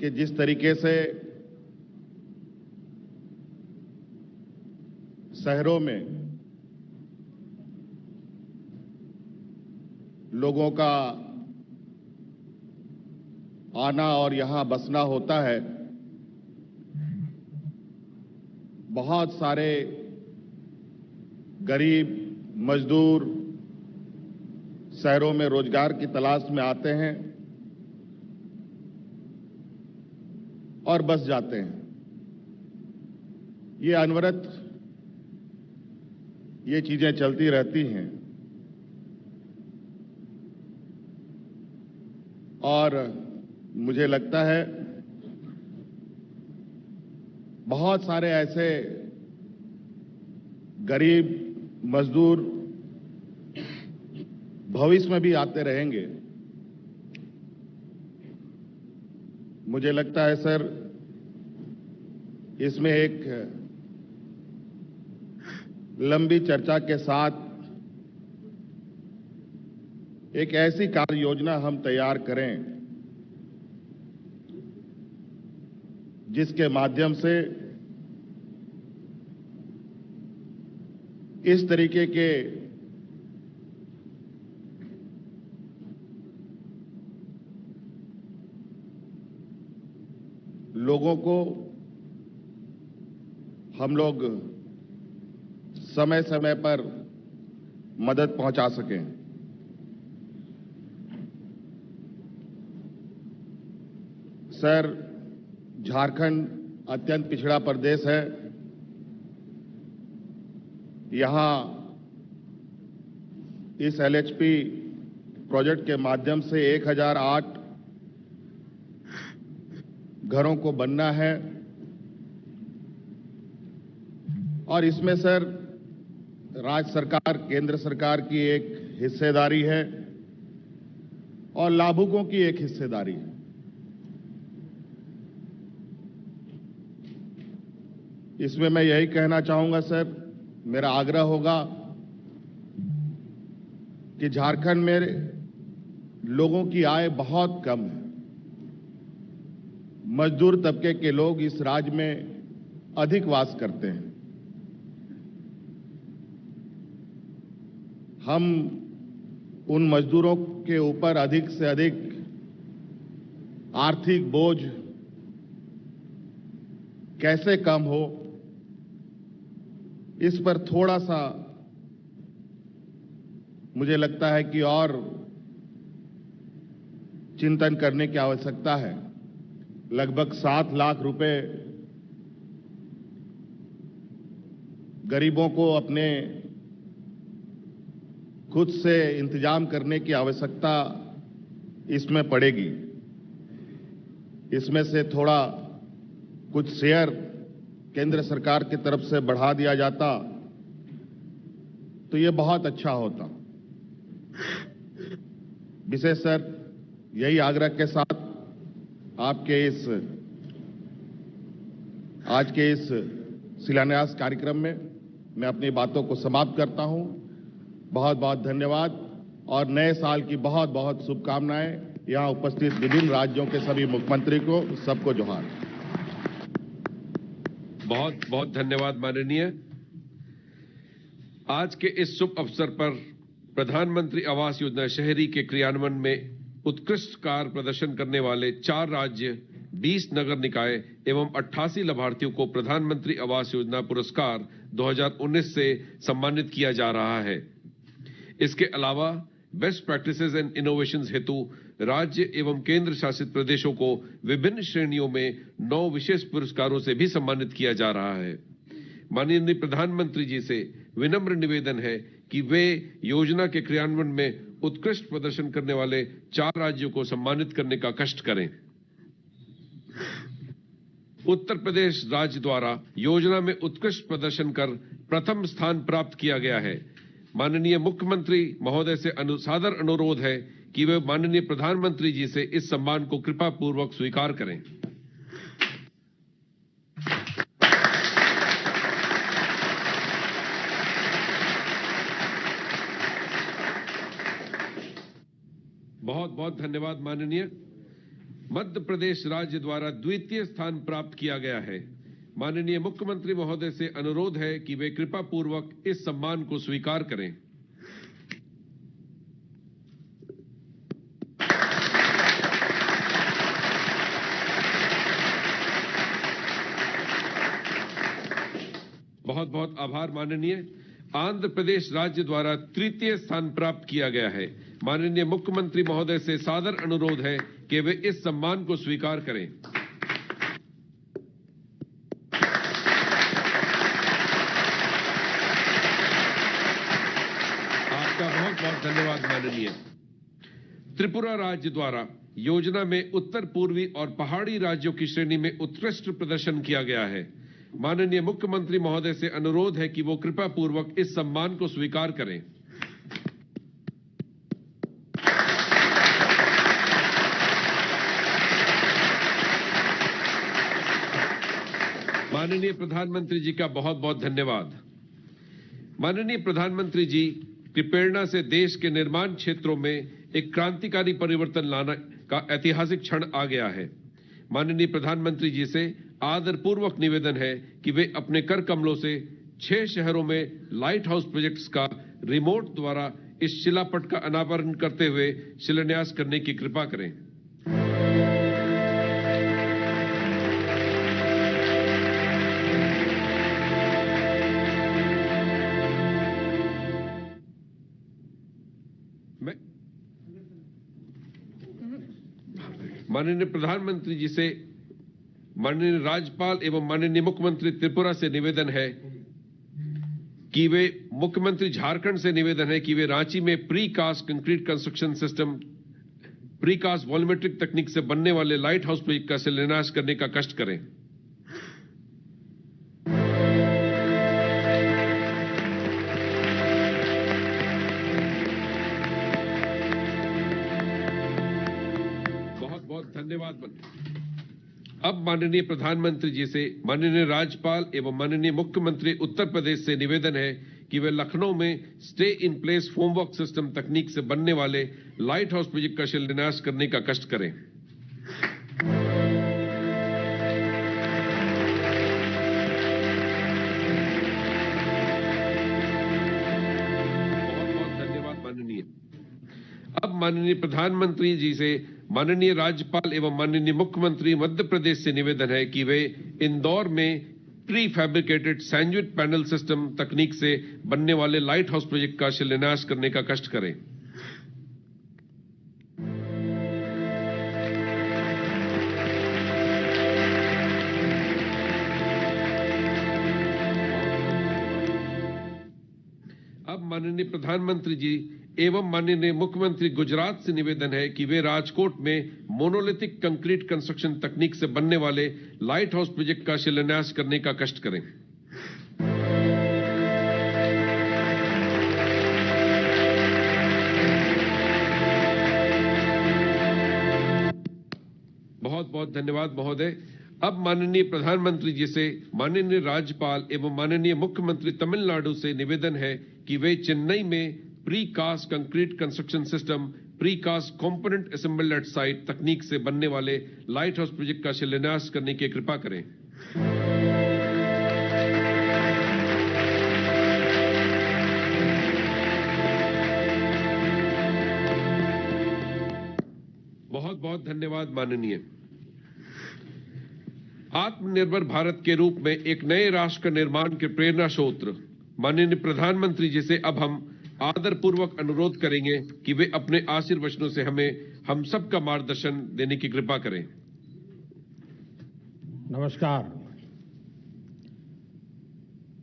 कि जिस तरीके से शहरों में लोगों का आना और यहां बसना होता है, बहुत सारे गरीब मजदूर शहरों में रोजगार की तलाश में आते हैं और बस जाते हैं। ये अनवरत ये चीजें चलती रहती हैं और मुझे लगता है बहुत सारे ऐसे गरीब मजदूर भविष्य में भी आते रहेंगे। मुझे लगता है सर इसमें एक लंबी चर्चा के साथ एक ऐसी कार्य योजना हम तैयार करें जिसके माध्यम से इस तरीके के लोगों को हम लोग समय समय पर मदद पहुंचा सकें। सर, झारखंड अत्यंत पिछड़ा प्रदेश है। यहां इस एलएचपी प्रोजेक्ट के माध्यम से 1008 घरों को बनना है और इसमें सर राज्य सरकार, केंद्र सरकार की एक हिस्सेदारी है और लाभुकों की एक हिस्सेदारी है। इसमें मैं यही कहना चाहूंगा सर, मेरा आग्रह होगा कि झारखंड में लोगों की आय बहुत कम है। मजदूर तबके के लोग इस राज्य में अधिक वास करते हैं। हम उन मजदूरों के ऊपर अधिक से अधिक आर्थिक बोझ कैसे कम हो, इस पर थोड़ा सा मुझे लगता है कि और चिंतन करने की आवश्यकता है। लगभग 7 लाख रुपए गरीबों को अपने खुद से इंतजाम करने की आवश्यकता इसमें पड़ेगी। इसमें से थोड़ा कुछ शेयर केंद्र सरकार की तरफ से बढ़ा दिया जाता तो ये बहुत अच्छा होता। विशेष सर, यही आग्रह के साथ आपके आज के इस शिलान्यास कार्यक्रम में मैं अपनी बातों को समाप्त करता हूं। बहुत बहुत धन्यवाद और नए साल की बहुत बहुत शुभकामनाएं। यहां उपस्थित विभिन्न राज्यों के सभी मुख्यमंत्री को सबको जोहार। बहुत बहुत धन्यवाद माननीय। आज के इस शुभ अवसर पर प्रधानमंत्री आवास योजना शहरी के क्रियान्वयन में उत्कृष्ट कार्य प्रदर्शन करने वाले 4 राज्य, 20 नगर निकाय एवं 88 लाभार्थियों को प्रधानमंत्री आवास योजना पुरस्कार 2019 से सम्मानित किया जा रहा है। इसके अलावा बेस्ट प्रैक्टिसेस एंड इनोवेशंस हेतु राज्य एवं केंद्र शासित प्रदेशों को विभिन्न श्रेणियों में 9 विशेष पुरस्कारों से भी सम्मानित किया जा रहा है। माननीय प्रधानमंत्री जी से विनम्र निवेदन है कि वे योजना के क्रियान्वयन में उत्कृष्ट प्रदर्शन करने वाले 4 राज्यों को सम्मानित करने का कष्ट करें। उत्तर प्रदेश राज्य द्वारा योजना में उत्कृष्ट प्रदर्शन कर प्रथम स्थान प्राप्त किया गया है। माननीय मुख्यमंत्री महोदय से सादर अनुरोध है कि वे माननीय प्रधानमंत्री जी से इस सम्मान को कृपा पूर्वक स्वीकार करें। बहुत बहुत धन्यवाद माननीय। मध्य प्रदेश राज्य द्वारा द्वितीय स्थान प्राप्त किया गया है। माननीय मुख्यमंत्री महोदय से अनुरोध है कि वे कृपा पूर्वक इस सम्मान को स्वीकार करें। बहुत बहुत आभार माननीय। आंध्र प्रदेश राज्य द्वारा तृतीय स्थान प्राप्त किया गया है। माननीय मुख्यमंत्री महोदय से सादर अनुरोध है कि वे इस सम्मान को स्वीकार करें। आपका बहुत बहुत धन्यवाद माननीय। त्रिपुरा राज्य द्वारा योजना में उत्तर पूर्वी और पहाड़ी राज्यों की श्रेणी में उत्कृष्ट प्रदर्शन किया गया है। माननीय मुख्यमंत्री महोदय से अनुरोध है कि वो कृपा पूर्वक इस सम्मान को स्वीकार करें। माननीय प्रधानमंत्री जी का बहुत बहुत धन्यवाद। माननीय प्रधानमंत्री जी की प्रेरणा से देश के निर्माण क्षेत्रों में एक क्रांतिकारी परिवर्तन लाने का ऐतिहासिक क्षण आ गया है। माननीय प्रधानमंत्री जी से आदरपूर्वक निवेदन है कि वे अपने कर कमलों से 6 शहरों में लाइट हाउस प्रोजेक्ट्स का रिमोट द्वारा इस शिलापट का अनावरण करते हुए शिलान्यास करने की कृपा करें। माननीय प्रधानमंत्री जी से माननीय राज्यपाल एवं माननीय मुख्यमंत्री त्रिपुरा से निवेदन है कि वे मुख्यमंत्री झारखंड से निवेदन है कि वे रांची में precast concrete construction system precast volumetric तकनीक से बनने वाले लाइट हाउस प्रोजेक्ट का शिलान्यास करने का कष्ट करें। बहुत बहुत धन्यवाद। अब माननीय प्रधानमंत्री जी से माननीय राज्यपाल एवं माननीय मुख्यमंत्री उत्तर प्रदेश से निवेदन है कि वे लखनऊ में स्टे इन प्लेस फोमवर्क सिस्टम तकनीक से बनने वाले लाइट हाउस प्रोजेक्ट का शिलान्यास करने का कष्ट करें। बहुत बहुत धन्यवाद माननीय। अब माननीय प्रधानमंत्री जी से माननीय राज्यपाल एवं माननीय मुख्यमंत्री मध्य प्रदेश से निवेदन है कि वे इंदौर में pre fabricated sandwich panel system तकनीक से बनने वाले लाइट हाउस प्रोजेक्ट का शिलान्यास करने का कष्ट करें। अब माननीय प्रधानमंत्री जी एवं माननीय मुख्यमंत्री गुजरात से निवेदन है कि वे राजकोट में मोनोलिथिक कंक्रीट कंस्ट्रक्शन तकनीक से बनने वाले लाइट हाउस प्रोजेक्ट का शिलान्यास करने का कष्ट करें। बहुत बहुत धन्यवाद महोदय। अब माननीय प्रधानमंत्री जी से माननीय राज्यपाल एवं माननीय मुख्यमंत्री तमिलनाडु से निवेदन है कि वे चेन्नई में precast concrete construction system precast component assembled at site तकनीक से बनने वाले लाइट हाउस प्रोजेक्ट का शिलान्यास करने की कृपा करें। बहुत बहुत धन्यवाद माननीय। आत्मनिर्भर भारत के रूप में एक नए राष्ट्र का निर्माण के प्रेरणा स्रोत माननीय प्रधानमंत्री जी से अब हम आदरपूर्वक अनुरोध करेंगे कि वे अपने आशीर्वचनों से हम सबका मार्गदर्शन देने की कृपा करें। नमस्कार।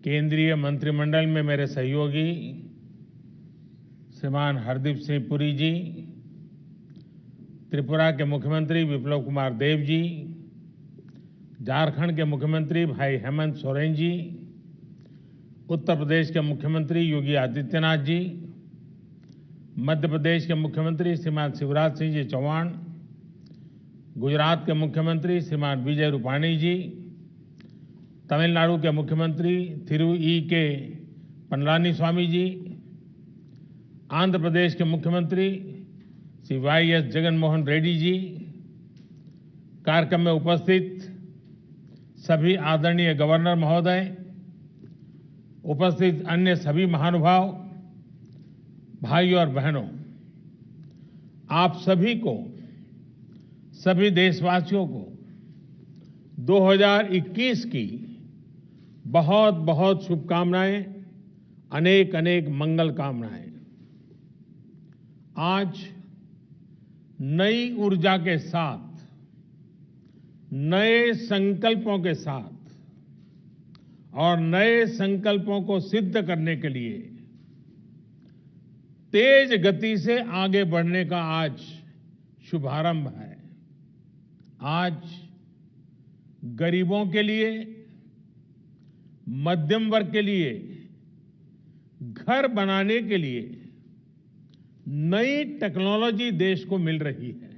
केंद्रीय मंत्रिमंडल में मेरे सहयोगी श्रीमान हरदीप सिंह पुरी जी, त्रिपुरा के मुख्यमंत्री विप्लव कुमार देव जी, झारखंड के मुख्यमंत्री भाई हेमंत सोरेन जी, उत्तर प्रदेश के मुख्यमंत्री योगी आदित्यनाथ जी, मध्य प्रदेश के मुख्यमंत्री श्रीमान शिवराज सिंह जी चौहान, गुजरात के मुख्यमंत्री श्रीमान विजय रूपाणी जी, तमिलनाडु के मुख्यमंत्री थिरु ई के पनलानी स्वामी जी, आंध्र प्रदेश के मुख्यमंत्री श्री वाई.एस. जगनमोहन रेड्डी जी, कार्यक्रम में उपस्थित सभी आदरणीय गवर्नर महोदय, उपस्थित अन्य सभी महानुभाव, भाइयों और बहनों, आप सभी को, सभी देशवासियों को 2021 की बहुत बहुत शुभकामनाएं, अनेक अनेक मंगल कामनाएं। आज नई ऊर्जा के साथ, नए संकल्पों के साथ और नए संकल्पों को सिद्ध करने के लिए तेज गति से आगे बढ़ने का आज शुभारंभ है। आज गरीबों के लिए, मध्यम वर्ग के लिए, घर बनाने के लिए नई टेक्नोलॉजी देश को मिल रही है।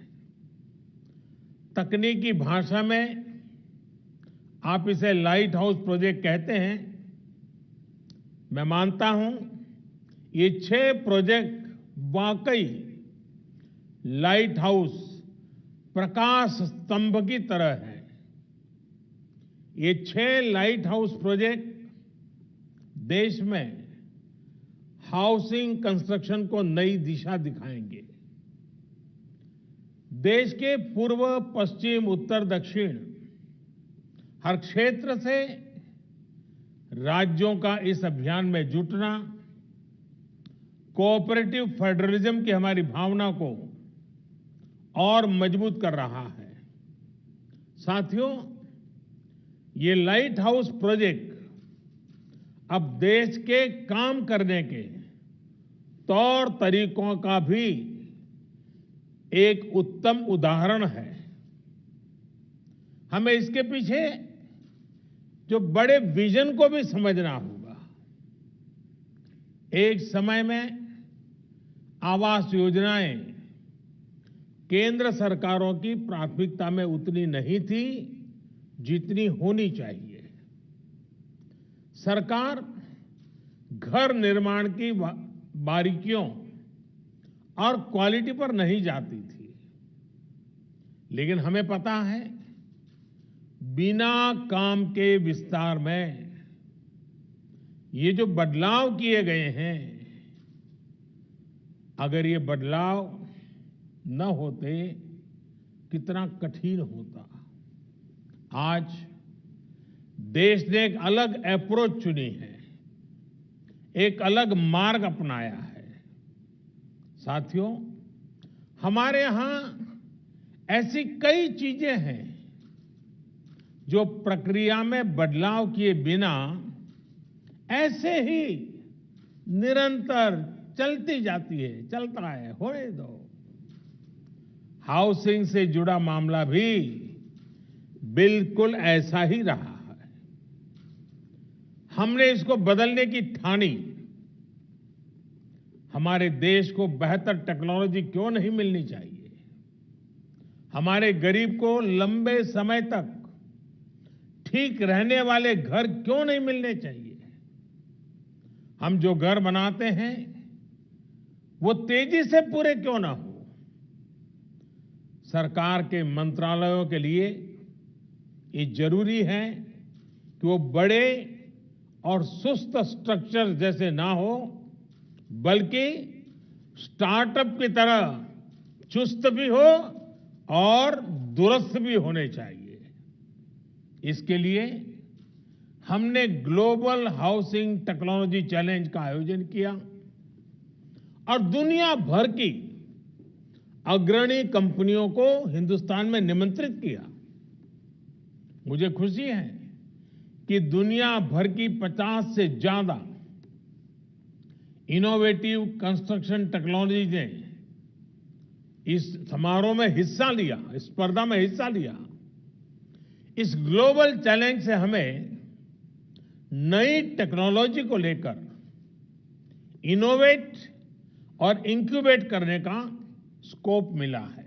तकनीकी भाषा में आप इसे लाइट हाउस प्रोजेक्ट कहते हैं। मैं मानता हूं ये 6 प्रोजेक्ट वाकई लाइट हाउस, प्रकाश स्तंभ की तरह है। ये 6 लाइट हाउस प्रोजेक्ट देश में हाउसिंग कंस्ट्रक्शन को नई दिशा दिखाएंगे। देश के पूर्व, पश्चिम, उत्तर, दक्षिण हर क्षेत्र से राज्यों का इस अभियान में जुटना कोऑपरेटिव फेडरलिज्म की हमारी भावना को और मजबूत कर रहा है। साथियों, ये लाइट हाउस प्रोजेक्ट अब देश के काम करने के तौर तरीकों का भी एक उत्तम उदाहरण है। हमें इसके पीछे जो बड़े विजन को भी समझना होगा। एक समय में आवास योजनाएं केंद्र सरकारों की प्राथमिकता में उतनी नहीं थी जितनी होनी चाहिए। सरकार घर निर्माण की बारीकियों और क्वालिटी पर नहीं जाती थी, लेकिन हमें पता है बिना काम के विस्तार में ये जो बदलाव किए गए हैं, अगर ये बदलाव न होते कितना कठिन होता। आज देश ने एक अलग अप्रोच चुनी है, एक अलग मार्ग अपनाया है। साथियों, हमारे यहां ऐसी कई चीजें हैं जो प्रक्रिया में बदलाव किए बिना ऐसे ही निरंतर चलती जाती है, चलता है, होने दो। हाउसिंग से जुड़ा मामला भी बिल्कुल ऐसा ही रहा है। हमने इसको बदलने की ठानी। हमारे देश को बेहतर टेक्नोलॉजी क्यों नहीं मिलनी चाहिए? हमारे गरीब को लंबे समय तक ठीक रहने वाले घर क्यों नहीं मिलने चाहिए? हम जो घर बनाते हैं वो तेजी से पूरे क्यों ना हो? सरकार के मंत्रालयों के लिए ये जरूरी है कि वो बड़े और सुस्त स्ट्रक्चर जैसे ना हो, बल्कि स्टार्टअप की तरह चुस्त भी हो और दुरुस्त भी होने चाहिए। इसके लिए हमने ग्लोबल हाउसिंग टेक्नोलॉजी चैलेंज का आयोजन किया और दुनिया भर की अग्रणी कंपनियों को हिंदुस्तान में निमंत्रित किया। मुझे खुशी है कि दुनिया भर की 50 से ज्यादा इनोवेटिव कंस्ट्रक्शन टेक्नोलॉजी ने इस समारोह में हिस्सा लिया, इस स्पर्धा में हिस्सा लिया। इस ग्लोबल चैलेंज से हमें नई टेक्नोलॉजी को लेकर इनोवेट और इंक्यूबेट करने का स्कोप मिला है।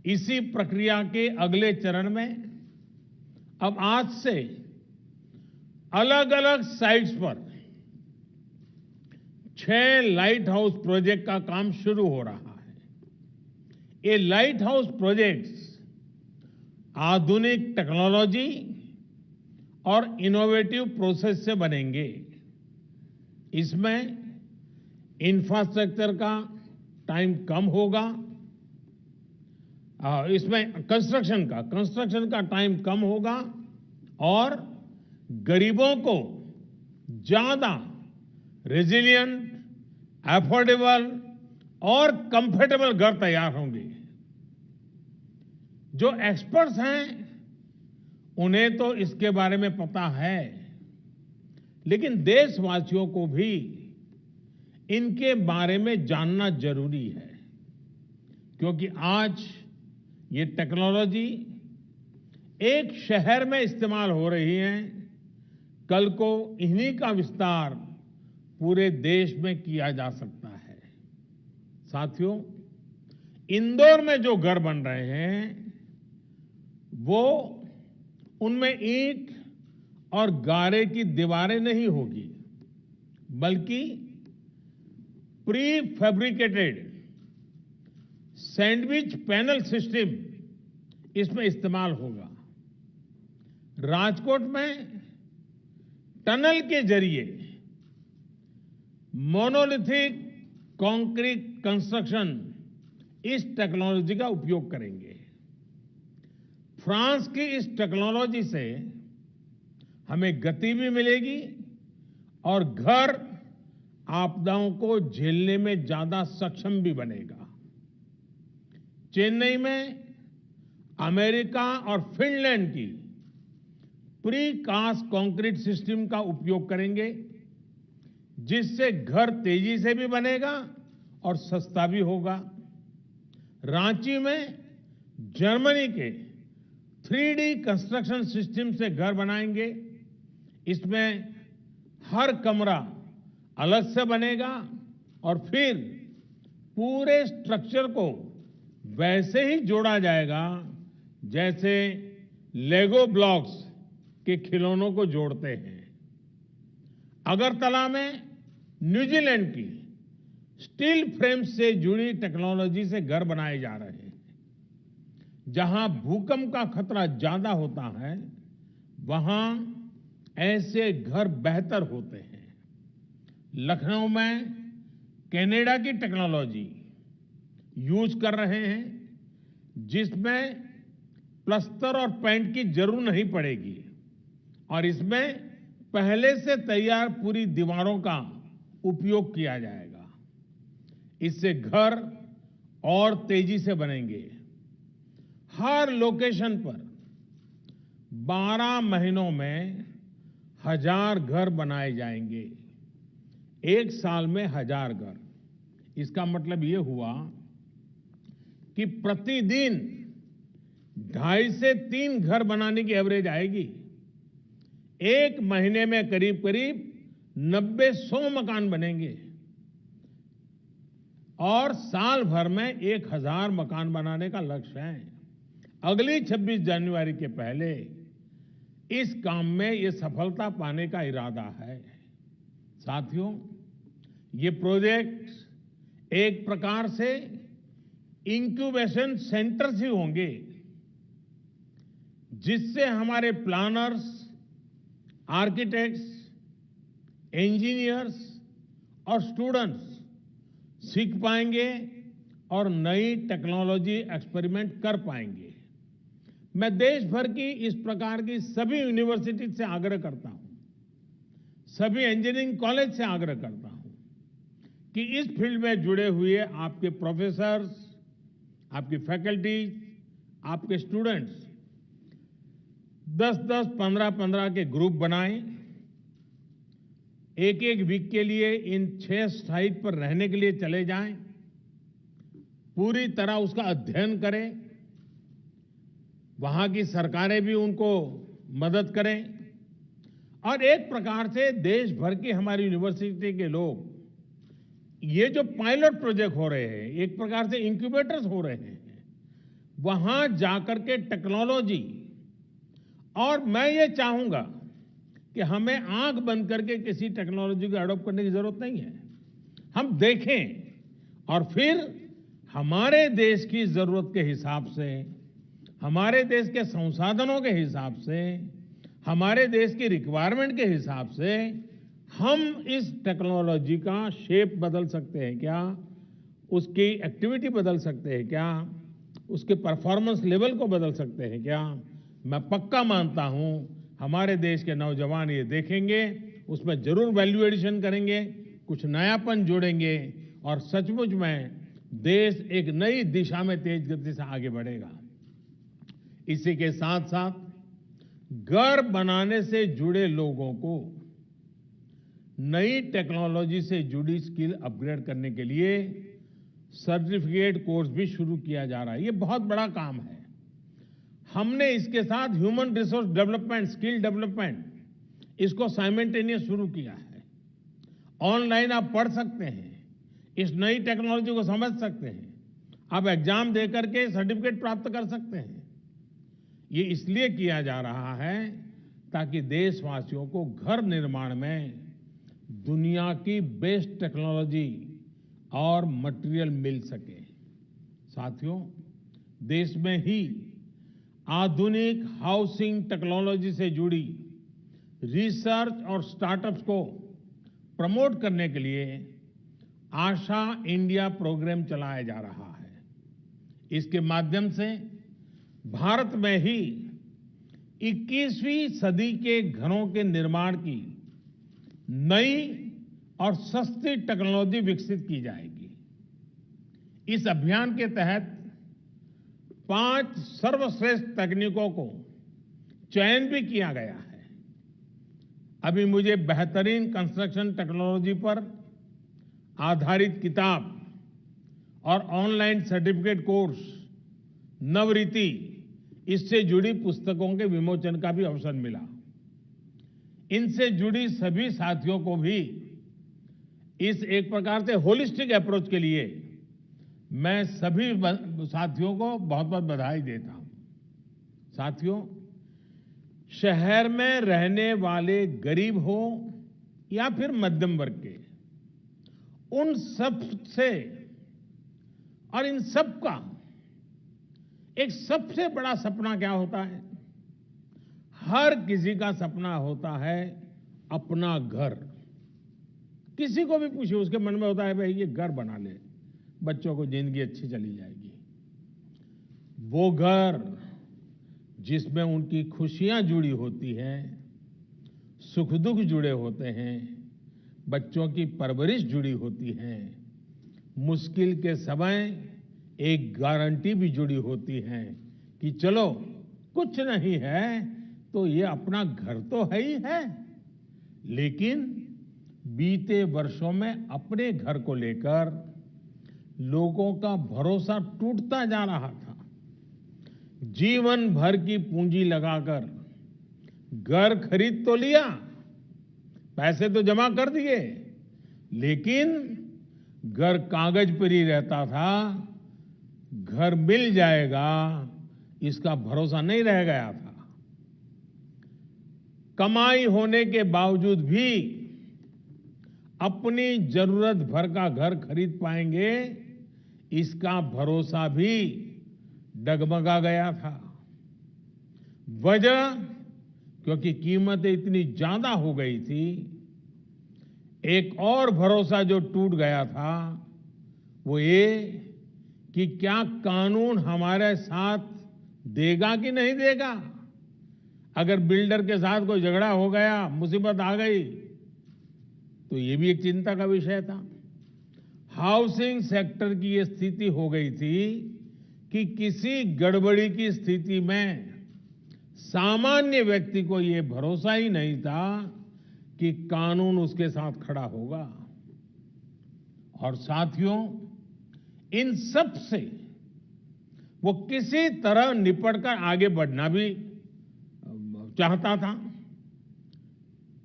इसी प्रक्रिया के अगले चरण में अब आज से अलग अलग साइट्स पर 6 लाइट हाउस प्रोजेक्ट का काम शुरू हो रहा है। ये लाइट हाउस प्रोजेक्ट्स आधुनिक टेक्नोलॉजी और इनोवेटिव प्रोसेस से बनेंगे। इसमें इंफ्रास्ट्रक्चर का टाइम कम होगा, इसमें कंस्ट्रक्शन का टाइम कम होगा और गरीबों को ज्यादा रेजिलिएंट, अफोर्डेबल और कंफर्टेबल घर तैयार होंगे। जो एक्सपर्ट्स हैं उन्हें तो इसके बारे में पता है, लेकिन देशवासियों को भी इनके बारे में जानना जरूरी है, क्योंकि आज ये टेक्नोलॉजी एक शहर में इस्तेमाल हो रही है, कल को इन्हीं का विस्तार पूरे देश में किया जा सकता है। साथियों, इंदौर में जो घर बन रहे हैं वो उनमें ईंट और गारे की दीवारें नहीं होगी, बल्कि pre fabricated sandwich panel system इसमें इस्तेमाल होगा। राजकोट में टनल के जरिए मोनोलिथिक कंक्रीट कंस्ट्रक्शन इस टेक्नोलॉजी का उपयोग करेंगे। फ्रांस की इस टेक्नोलॉजी से हमें गति भी मिलेगी और घर आपदाओं को झेलने में ज्यादा सक्षम भी बनेगा। चेन्नई में अमेरिका और फिनलैंड की प्री कास्ट कंक्रीट सिस्टम का उपयोग करेंगे, जिससे घर तेजी से भी बनेगा और सस्ता भी होगा। रांची में जर्मनी के 3D कंस्ट्रक्शन सिस्टम से घर बनाएंगे। इसमें हर कमरा अलग से बनेगा और फिर पूरे स्ट्रक्चर को वैसे ही जोड़ा जाएगा जैसे लेगो ब्लॉक्स के खिलौनों को जोड़ते हैं। अगरतला में न्यूजीलैंड की स्टील फ्रेम से जुड़ी टेक्नोलॉजी से घर बनाए जा रहे हैं। जहां भूकंप का खतरा ज्यादा होता है, वहां ऐसे घर बेहतर होते हैं। लखनऊ में कनाडा की टेक्नोलॉजी यूज कर रहे हैं, जिसमें प्लास्टर और पेंट की जरूरत नहीं पड़ेगी और इसमें पहले से तैयार पूरी दीवारों का उपयोग किया जाएगा। इससे घर और तेजी से बनेंगे। हर लोकेशन पर 12 महीनों में 1000 घर बनाए जाएंगे। एक साल में 1000 घर। इसका मतलब ये हुआ कि प्रतिदिन 2.5 से 3 घर बनाने की एवरेज आएगी। एक महीने में करीब करीब 90-100 मकान बनेंगे और साल भर में 1000 मकान बनाने का लक्ष्य है। अगली 26 जनवरी के पहले इस काम में ये सफलता पाने का इरादा है। साथियों, ये प्रोजेक्ट एक प्रकार से इंक्यूबेशन सेंटर्स ही होंगे, जिससे हमारे प्लानर्स, आर्किटेक्ट्स, इंजीनियर्स और स्टूडेंट्स सीख पाएंगे और नई टेक्नोलॉजी एक्सपेरिमेंट कर पाएंगे। मैं देश भर की इस प्रकार की सभी यूनिवर्सिटी से आग्रह करता हूं, सभी इंजीनियरिंग कॉलेज से आग्रह करता हूं कि इस फील्ड में जुड़े हुए आपके प्रोफेसर्स, आपकी फैकल्टीज, आपके स्टूडेंट्स 10-10, 15-15 के ग्रुप बनाएं एक एक वीक के लिए इन 6 साइट पर रहने के लिए चले जाएं, पूरी तरह उसका अध्ययन करें, वहां की सरकारें भी उनको मदद करें और एक प्रकार से देश भर की हमारी यूनिवर्सिटी के लोग ये जो पायलट प्रोजेक्ट हो रहे हैं, एक प्रकार से इंक्यूबेटर्स हो रहे हैं, वहां जाकर के टेक्नोलॉजी, और मैं ये चाहूंगा कि हमें आंख बंद करके किसी टेक्नोलॉजी को अडॉप्ट करने की जरूरत नहीं है। हम देखें और फिर हमारे देश की जरूरत के हिसाब से, हमारे देश के संसाधनों के हिसाब से, हमारे देश की रिक्वायरमेंट के हिसाब से हम इस टेक्नोलॉजी का शेप बदल सकते हैं क्या, उसकी एक्टिविटी बदल सकते हैं क्या, उसके परफॉर्मेंस लेवल को बदल सकते हैं क्या। मैं पक्का मानता हूं हमारे देश के नौजवान ये देखेंगे, उसमें जरूर वैल्यू एडिशन करेंगे, कुछ नयापन जोड़ेंगे और सचमुच में देश एक नई दिशा में तेज गति से आगे बढ़ेगा। इसी के साथ साथ घर बनाने से जुड़े लोगों को नई टेक्नोलॉजी से जुड़ी स्किल अपग्रेड करने के लिए सर्टिफिकेट कोर्स भी शुरू किया जा रहा है। ये बहुत बड़ा काम है। हमने इसके साथ human resource development, skill development, इसको साइमल्टेनियस शुरू किया है। ऑनलाइन आप पढ़ सकते हैं, इस नई टेक्नोलॉजी को समझ सकते हैं, आप एग्जाम दे करके सर्टिफिकेट प्राप्त कर सकते हैं। ये इसलिए किया जा रहा है ताकि देशवासियों को घर निर्माण में दुनिया की बेस्ट टेक्नोलॉजी और मटेरियल मिल सके। साथियों, देश में ही आधुनिक हाउसिंग टेक्नोलॉजी से जुड़ी रिसर्च और स्टार्टअप्स को प्रमोट करने के लिए आशा इंडिया प्रोग्राम चलाया जा रहा है। इसके माध्यम से भारत में ही 21वीं सदी के घरों के निर्माण की नई और सस्ती टेक्नोलॉजी विकसित की जाएगी। इस अभियान के तहत 5 सर्वश्रेष्ठ तकनीकों को चयन भी किया गया है। अभी मुझे बेहतरीन कंस्ट्रक्शन टेक्नोलॉजी पर आधारित किताब और ऑनलाइन सर्टिफिकेट कोर्स नवरीति, इससे जुड़ी पुस्तकों के विमोचन का भी अवसर मिला। इनसे जुड़ी सभी साथियों को भी इस एक प्रकार से होलिस्टिक अप्रोच के लिए मैं सभी साथियों को बहुत बहुत बधाई देता हूं। साथियों, शहर में रहने वाले गरीब हो या फिर मध्यम वर्ग के, उन सब से और इन सब का एक सबसे बड़ा सपना क्या होता है? हर किसी का सपना होता है अपना घर। किसी को भी पूछिए, उसके मन में होता है भाई ये घर बना ले, बच्चों को जिंदगी अच्छी चली जाएगी। वो घर जिसमें उनकी खुशियां जुड़ी होती हैं, सुख दुख जुड़े होते हैं, बच्चों की परवरिश जुड़ी होती है, मुश्किल के समय एक गारंटी भी जुड़ी होती है कि चलो कुछ नहीं है तो ये अपना घर तो है ही है। लेकिन बीते वर्षों में अपने घर को लेकर लोगों का भरोसा टूटता जा रहा था। जीवन भर की पूंजी लगाकर घर खरीद तो लिया, पैसे तो जमा कर दिए, लेकिन घर कागज पर ही रहता था। घर मिल जाएगा इसका भरोसा नहीं रह गया था। कमाई होने के बावजूद भी अपनी जरूरत भर का घर खरीद पाएंगे, इसका भरोसा भी डगमगा गया था। वजह क्योंकि कीमतें इतनी ज्यादा हो गई थी। एक और भरोसा जो टूट गया था वो ये कि क्या कानून हमारे साथ देगा कि नहीं देगा। अगर बिल्डर के साथ कोई झगड़ा हो गया, मुसीबत आ गई, तो ये भी एक चिंता का विषय था। हाउसिंग सेक्टर की ये स्थिति हो गई थी कि किसी गड़बड़ी की स्थिति में सामान्य व्यक्ति को ये भरोसा ही नहीं था कि कानून उसके साथ खड़ा होगा। और साथियों, इन सब से वो किसी तरह निपटकर आगे बढ़ना भी चाहता था।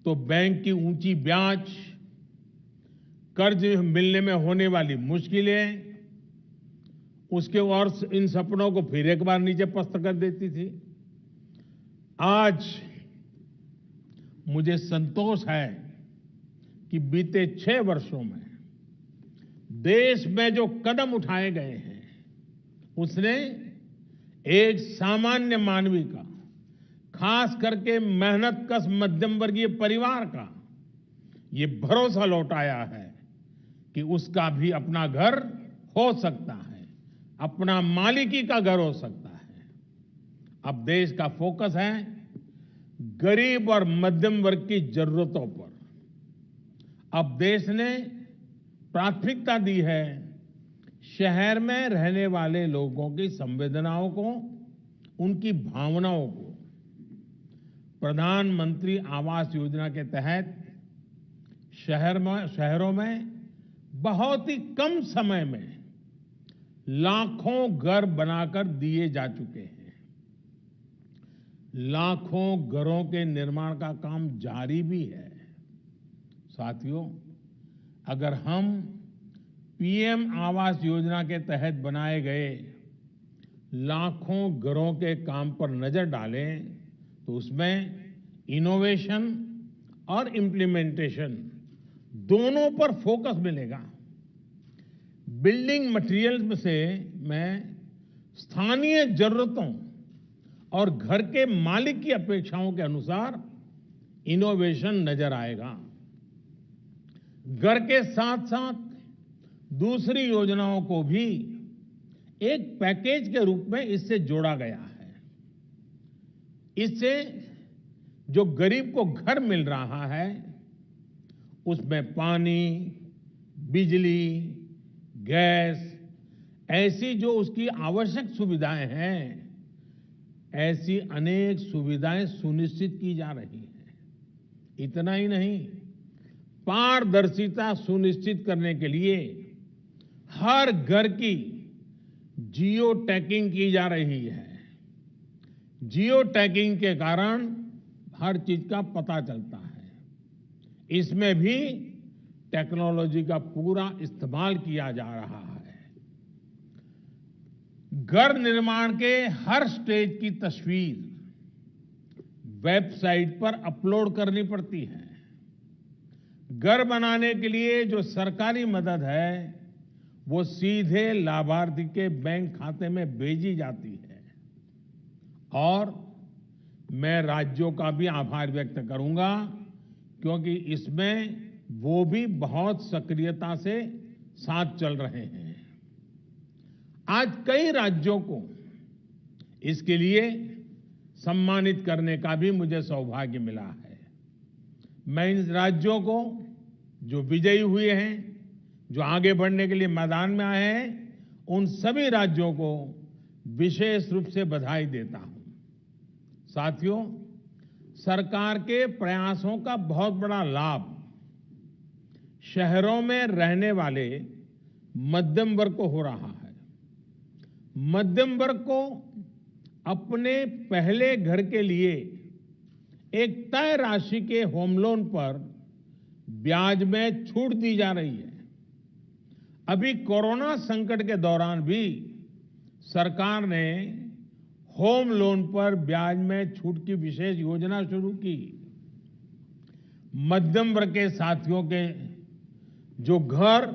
तो बैंक की ऊंची ब्याज, कर्ज मिलने में होने वाली मुश्किलें उसके और इन सपनों को फिर एक बार नीचे पस्त कर देती थी। आज मुझे संतोष है कि बीते 6 वर्षों में देश में जो कदम उठाए गए हैं, उसने एक सामान्य मानवी का, खास करके मेहनतकश मध्यम वर्गीय परिवार का ये भरोसा लौटाया है कि उसका भी अपना घर हो सकता है, अपना मालिकी का घर हो सकता है। अब देश का फोकस है गरीब और मध्यम वर्ग की जरूरतों पर। अब देश ने प्राथमिकता दी है शहर में रहने वाले लोगों की संवेदनाओं को, उनकी भावनाओं को। प्रधानमंत्री आवास योजना के तहत शहरों में बहुत ही कम समय में लाखों घर बनाकर दिए जा चुके हैं। लाखों घरों के निर्माण का काम जारी भी है। साथियों, अगर हम पीएम आवास योजना के तहत बनाए गए लाखों घरों के काम पर नजर डालें तो उसमें इनोवेशन और इम्प्लीमेंटेशन दोनों पर फोकस मिलेगा। बिल्डिंग मटेरियल्स में स्थानीय जरूरतों और घर के मालिक की अपेक्षाओं के अनुसार इनोवेशन नजर आएगा। घर के साथ साथ दूसरी योजनाओं को भी एक पैकेज के रूप में इससे जोड़ा गया है। इससे जो गरीब को घर मिल रहा है उसमें पानी, बिजली, गैस, ऐसी जो उसकी आवश्यक सुविधाएं हैं, ऐसी अनेक सुविधाएं सुनिश्चित की जा रही हैं। इतना ही नहीं, पारदर्शिता सुनिश्चित करने के लिए हर घर की जियो टैगिंग की जा रही है। जियो टैगिंग के कारण हर चीज का पता चलता है। इसमें भी टेक्नोलॉजी का पूरा इस्तेमाल किया जा रहा है। घर निर्माण के हर स्टेज की तस्वीर वेबसाइट पर अपलोड करनी पड़ती है। घर बनाने के लिए जो सरकारी मदद है वो सीधे लाभार्थी के बैंक खाते में भेजी जाती है। और मैं राज्यों का भी आभार व्यक्त करूंगा क्योंकि इसमें वो भी बहुत सक्रियता से साथ चल रहे हैं। आज कई राज्यों को इसके लिए सम्मानित करने का भी मुझे सौभाग्य मिला है। मैं इन राज्यों को जो विजयी हुए हैं, जो आगे बढ़ने के लिए मैदान में आए हैं, उन सभी राज्यों को विशेष रूप से बधाई देता हूं। साथियों, सरकार के प्रयासों का बहुत बड़ा लाभ शहरों में रहने वाले मध्यम वर्ग को हो रहा है। मध्यम वर्ग को अपने पहले घर के लिए एक तय राशि के होम लोन पर ब्याज में छूट दी जा रही है। अभी कोरोना संकट के दौरान भी सरकार ने होम लोन पर ब्याज में छूट की विशेष योजना शुरू की। मध्यम वर्ग के साथियों के जो घर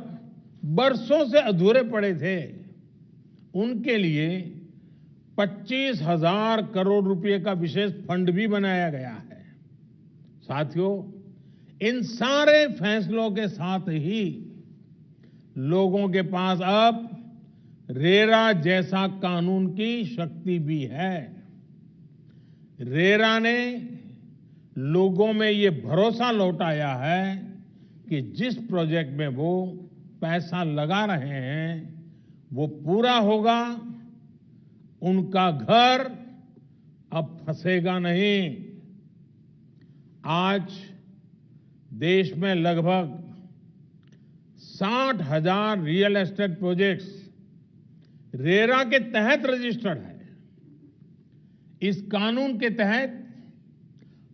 बरसों से अधूरे पड़े थे, उनके लिए 25,000 करोड़ रुपए का विशेष फंड भी बनाया गया है। साथियों, इन सारे फैसलों के साथ ही लोगों के पास अब रेरा जैसा कानून की शक्ति भी है। रेरा ने लोगों में ये भरोसा लौटाया है कि जिस प्रोजेक्ट में वो पैसा लगा रहे हैं वो पूरा होगा, उनका घर अब फंसेगा नहीं। आज देश में लगभग 60,000 रियल एस्टेट प्रोजेक्ट्स रेरा के तहत रजिस्टर्ड है। इस कानून के तहत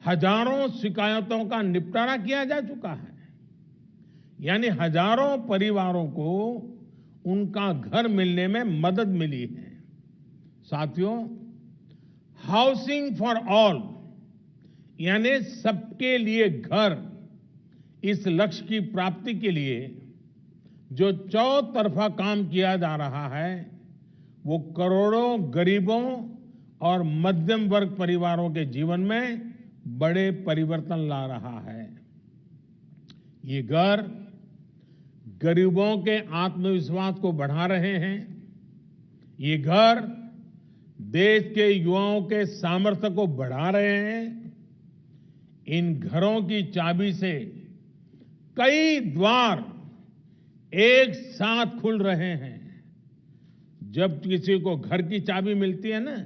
हजारों शिकायतों का निपटारा किया जा चुका है, यानी हजारों परिवारों को उनका घर मिलने में मदद मिली है। साथियों, हाउसिंग फॉर ऑल यानी सबके लिए घर, इस लक्ष्य की प्राप्ति के लिए जो चौतरफा काम किया जा रहा है, वो करोड़ों गरीबों और मध्यम वर्ग परिवारों के जीवन में बड़े परिवर्तन ला रहा है। ये घर गरीबों के आत्मविश्वास को बढ़ा रहे हैं। ये घर देश के युवाओं के सामर्थ्य को बढ़ा रहे हैं। इन घरों की चाबी से कई द्वार एक साथ खुल रहे हैं। जब किसी को घर की चाबी मिलती है ना,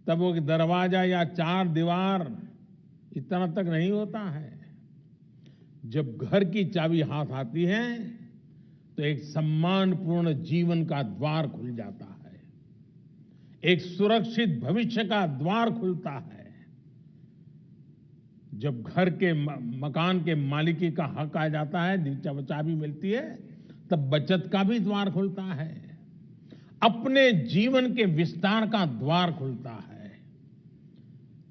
तब वो दरवाजा या चार दीवार इतना तक नहीं होता है। जब घर की चाबी हाथ आती है तो एक सम्मानपूर्ण जीवन का द्वार खुल जाता है, एक सुरक्षित भविष्य का द्वार खुलता है। जब घर के मकान के मालिकी का हक आ जाता है, चाबी मिलती है, तब बचत का भी द्वार खुलता है, अपने जीवन के विस्तार का द्वार खुलता है।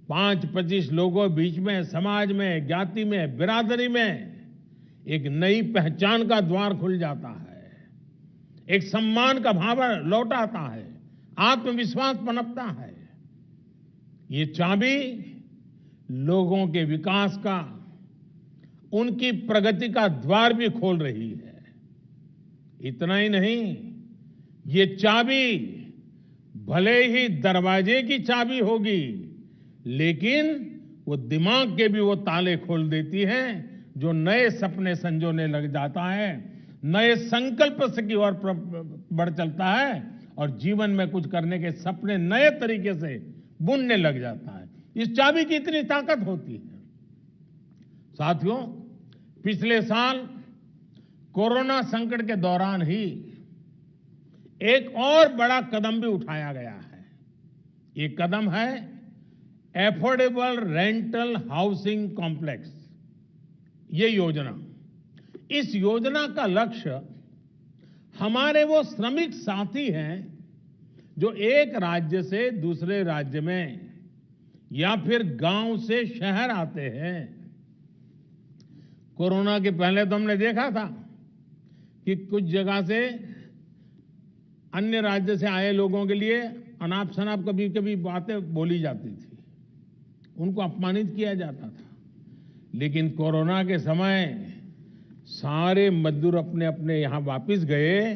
5-25 लोगों बीच में, समाज में, ज्ञाति में, बिरादरी में एक नई पहचान का द्वार खुल जाता है, एक सम्मान का भाव लौट आता है, आत्मविश्वास पनपता है। ये चाबी लोगों के विकास का, उनकी प्रगति का द्वार भी खोल रही है। इतना ही नहीं, ये चाबी भले ही दरवाजे की चाबी होगी, लेकिन वो दिमाग के भी वो ताले खोल देती है, जो नए सपने संजोने लग जाता है, नए संकल्प से की ओर बढ़ चलता है और जीवन में कुछ करने के सपने नए तरीके से बुनने लग जाता है। इस चाबी की इतनी ताकत होती है। साथियों, पिछले साल कोरोना संकट के दौरान ही एक और बड़ा कदम भी उठाया गया है। ये कदम है एफोर्डेबल रेंटल हाउसिंग कॉम्प्लेक्स। ये योजना, इस योजना का लक्ष्य हमारे वो श्रमिक साथी हैं जो एक राज्य से दूसरे राज्य में या फिर गांव से शहर आते हैं। कोरोना के पहले तो हमने देखा था कि कुछ जगह से अन्य राज्य से आए लोगों के लिए अनाप शनाप कभी कभी बातें बोली जाती थी, उनको अपमानित किया जाता था। लेकिन कोरोना के समय सारे मजदूर अपने अपने यहां वापस गए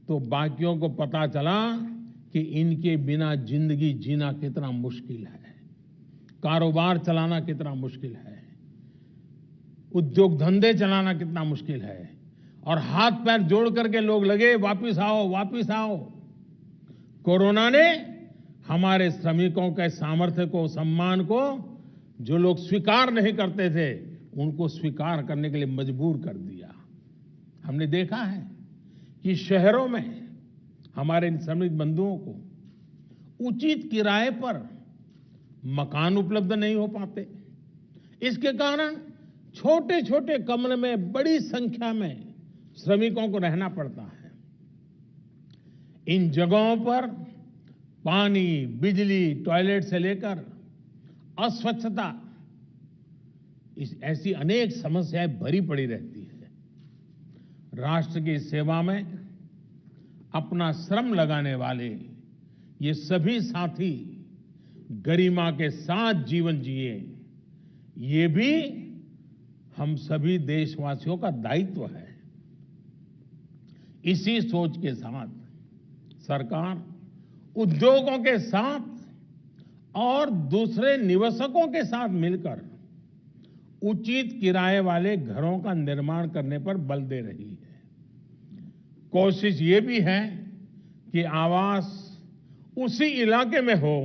तो बाकियों को पता चला कि इनके बिना जिंदगी जीना कितना मुश्किल है, कारोबार चलाना कितना मुश्किल है, उद्योग धंधे चलाना कितना मुश्किल है। और हाथ पैर जोड़ करके लोग लगे, वापिस आओ, वापिस आओ। कोरोना ने हमारे श्रमिकों के सामर्थ्य को, सम्मान को, जो लोग स्वीकार नहीं करते थे, उनको स्वीकार करने के लिए मजबूर कर दिया। हमने देखा है कि शहरों में हमारे इन श्रमिक बंधुओं को उचित किराए पर मकान उपलब्ध नहीं हो पाते। इसके कारण छोटे छोटे कमरे में बड़ी संख्या में श्रमिकों को रहना पड़ता है। इन जगहों पर पानी, बिजली, टॉयलेट से लेकर अस्वच्छता, ऐसी अनेक समस्याएं भरी पड़ी रहती है। राष्ट्र की सेवा में अपना श्रम लगाने वाले ये सभी साथी गरिमा के साथ जीवन जिए, ये भी हम सभी देशवासियों का दायित्व है। इसी सोच के साथ सरकार उद्योगों के साथ और दूसरे निवेशकों के साथ मिलकर उचित किराए वाले घरों का निर्माण करने पर बल दे रही है। कोशिश ये भी है कि आवास उसी इलाके में हो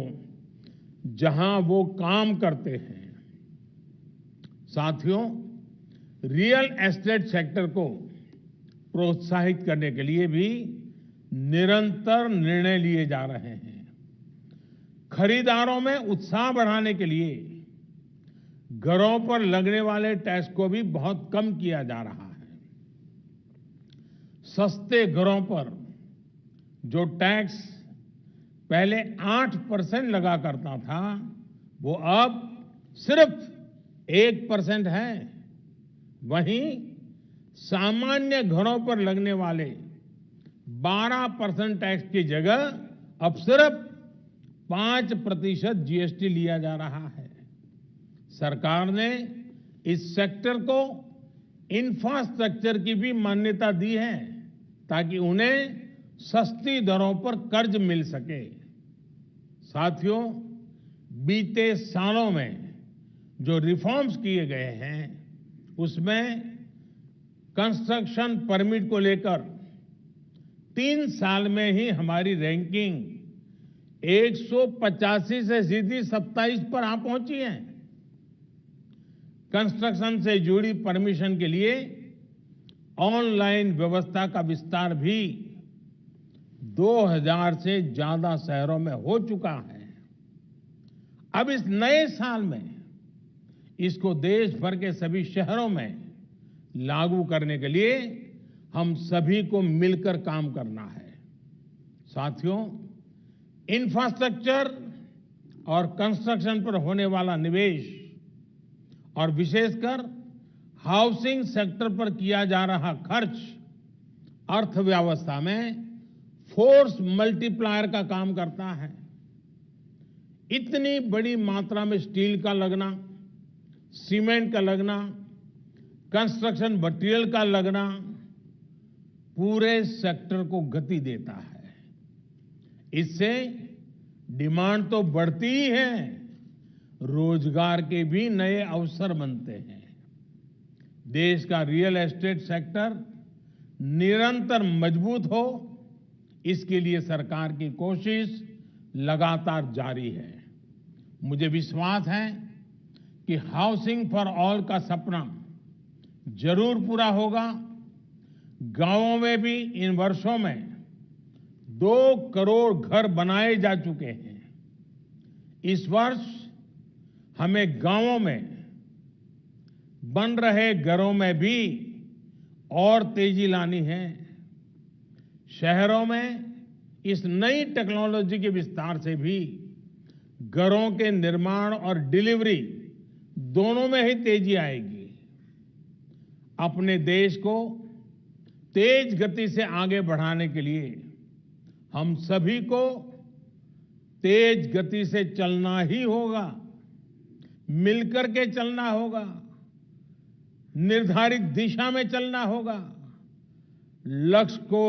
जहां वो काम करते हैं। साथियों, रियल एस्टेट सेक्टर को प्रोत्साहित करने के लिए भी निरंतर निर्णय लिए जा रहे हैं। खरीदारों में उत्साह बढ़ाने के लिए घरों पर लगने वाले टैक्स को भी बहुत कम किया जा रहा है। सस्ते घरों पर जो टैक्स पहले 8% लगा करता था, वो अब सिर्फ 1% है। वहीं सामान्य घरों पर लगने वाले 12% टैक्स की जगह अब सिर्फ 5% जीएसटी लिया जा रहा है। सरकार ने इस सेक्टर को इंफ्रास्ट्रक्चर की भी मान्यता दी है ताकि उन्हें सस्ती दरों पर कर्ज मिल सके। साथियों, बीते सालों में जो रिफॉर्म्स किए गए हैं उसमें कंस्ट्रक्शन परमिट को लेकर 3 साल में ही हमारी रैंकिंग 185 से सीधी 27 पर आ पहुंची है। कंस्ट्रक्शन से जुड़ी परमिशन के लिए ऑनलाइन व्यवस्था का विस्तार भी 2000 से ज्यादा शहरों में हो चुका है। अब इस नए साल में इसको देश भर के सभी शहरों में लागू करने के लिए हम सभी को मिलकर काम करना है। साथियों, इंफ्रास्ट्रक्चर और कंस्ट्रक्शन पर होने वाला निवेश और विशेषकर हाउसिंग सेक्टर पर किया जा रहा खर्च अर्थव्यवस्था में फोर्स मल्टीप्लायर का काम करता है। इतनी बड़ी मात्रा में स्टील का लगना, सीमेंट का लगना, कंस्ट्रक्शन मटेरियल का लगना पूरे सेक्टर को गति देता है। इससे डिमांड तो बढ़ती ही है, रोजगार के भी नए अवसर बनते हैं। देश का रियल एस्टेट सेक्टर निरंतर मजबूत हो, इसके लिए सरकार की कोशिश लगातार जारी है। मुझे विश्वास है कि हाउसिंग फॉर ऑल का सपना जरूर पूरा होगा। गांवों में भी इन वर्षों में 2 करोड़ घर बनाए जा चुके हैं। इस वर्ष हमें गांवों में बन रहे घरों में भी और तेजी लानी है। शहरों में इस नई टेक्नोलॉजी के विस्तार से भी घरों के निर्माण और डिलीवरी दोनों में ही तेजी आएगी। अपने देश को तेज गति से आगे बढ़ाने के लिए हम सभी को तेज गति से चलना ही होगा, मिलकर के चलना होगा, निर्धारित दिशा में चलना होगा। लक्ष्य को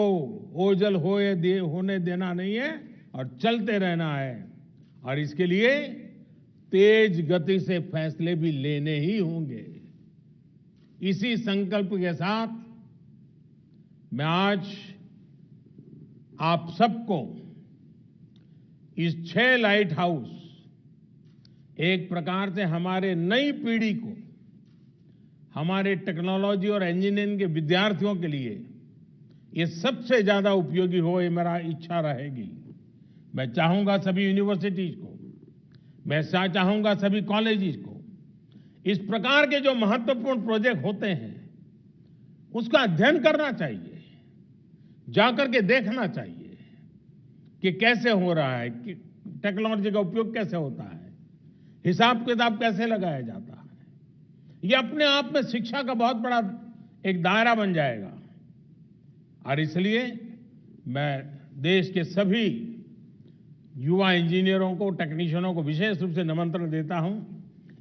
ओझल होने देना नहीं है और चलते रहना है। और इसके लिए तेज गति से फैसले भी लेने ही होंगे। इसी संकल्प के साथ मैं आज आप सबको इस 6 लाइट हाउस, एक प्रकार से हमारे नई पीढ़ी को, हमारे टेक्नोलॉजी और इंजीनियरिंग के विद्यार्थियों के लिए ये सबसे ज्यादा उपयोगी हो, ये मेरा इच्छा रहेगी। मैं चाहूंगा सभी यूनिवर्सिटीज को, मैं चाहूंगा सभी कॉलेजेस को, इस प्रकार के जो महत्वपूर्ण प्रोजेक्ट होते हैं उसका अध्ययन करना चाहिए, जाकर के देखना चाहिए कि कैसे हो रहा है, कि टेक्नोलॉजी का उपयोग कैसे होता है, हिसाब किताब कैसे लगाया जाता है। ये अपने आप में शिक्षा का बहुत बड़ा एक दायरा बन जाएगा। और इसलिए मैं देश के सभी युवा इंजीनियरों को, टेक्नीशियनों को विशेष रूप से निमंत्रण देता हूं।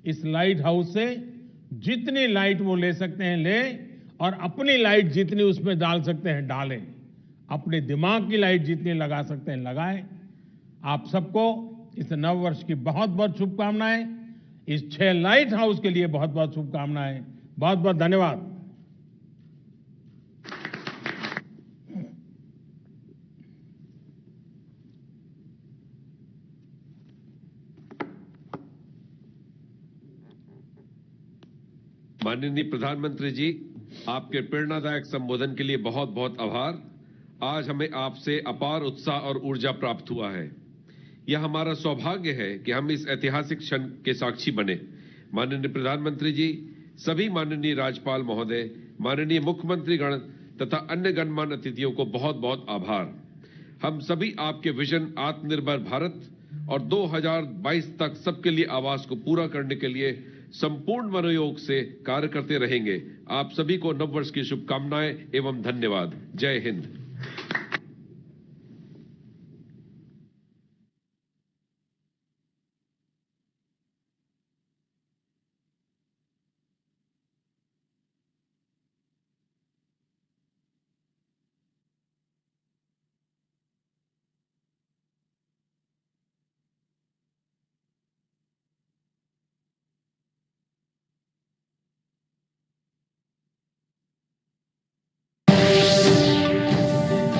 इस लाइट हाउस से जितनी लाइट वो ले सकते हैं लें, और अपनी लाइट जितनी उसमें डाल सकते हैं डालें। अपने दिमाग की लाइट जितनी लगा सकते हैं लगाएं। आप सबको इस नव वर्ष की बहुत बहुत शुभकामनाएं। इस 6 लाइट हाउस के लिए बहुत बहुत शुभकामनाएं। बहुत बहुत धन्यवाद। माननीय प्रधानमंत्री जी, आपके प्रेरणादायक संबोधन के लिए बहुत बहुत आभार। आज हमें आपसे अपार उत्साह और ऊर्जा प्राप्त हुआ है। यह हमारा सौभाग्य है कि हम इस ऐतिहासिक क्षण के साक्षी बने। माननीय प्रधानमंत्री जी, सभी माननीय राज्यपाल महोदय, माननीय मुख्यमंत्री गण तथा अन्य गणमान्य अतिथियों को बहुत बहुत आभार। हम सभी आपके विजन आत्मनिर्भर भारत और 2022 तक सबके लिए आवास को पूरा करने के लिए संपूर्ण मनोयोग से कार्य करते रहेंगे। आप सभी को नववर्ष की शुभकामनाएं एवं धन्यवाद। जय हिंद।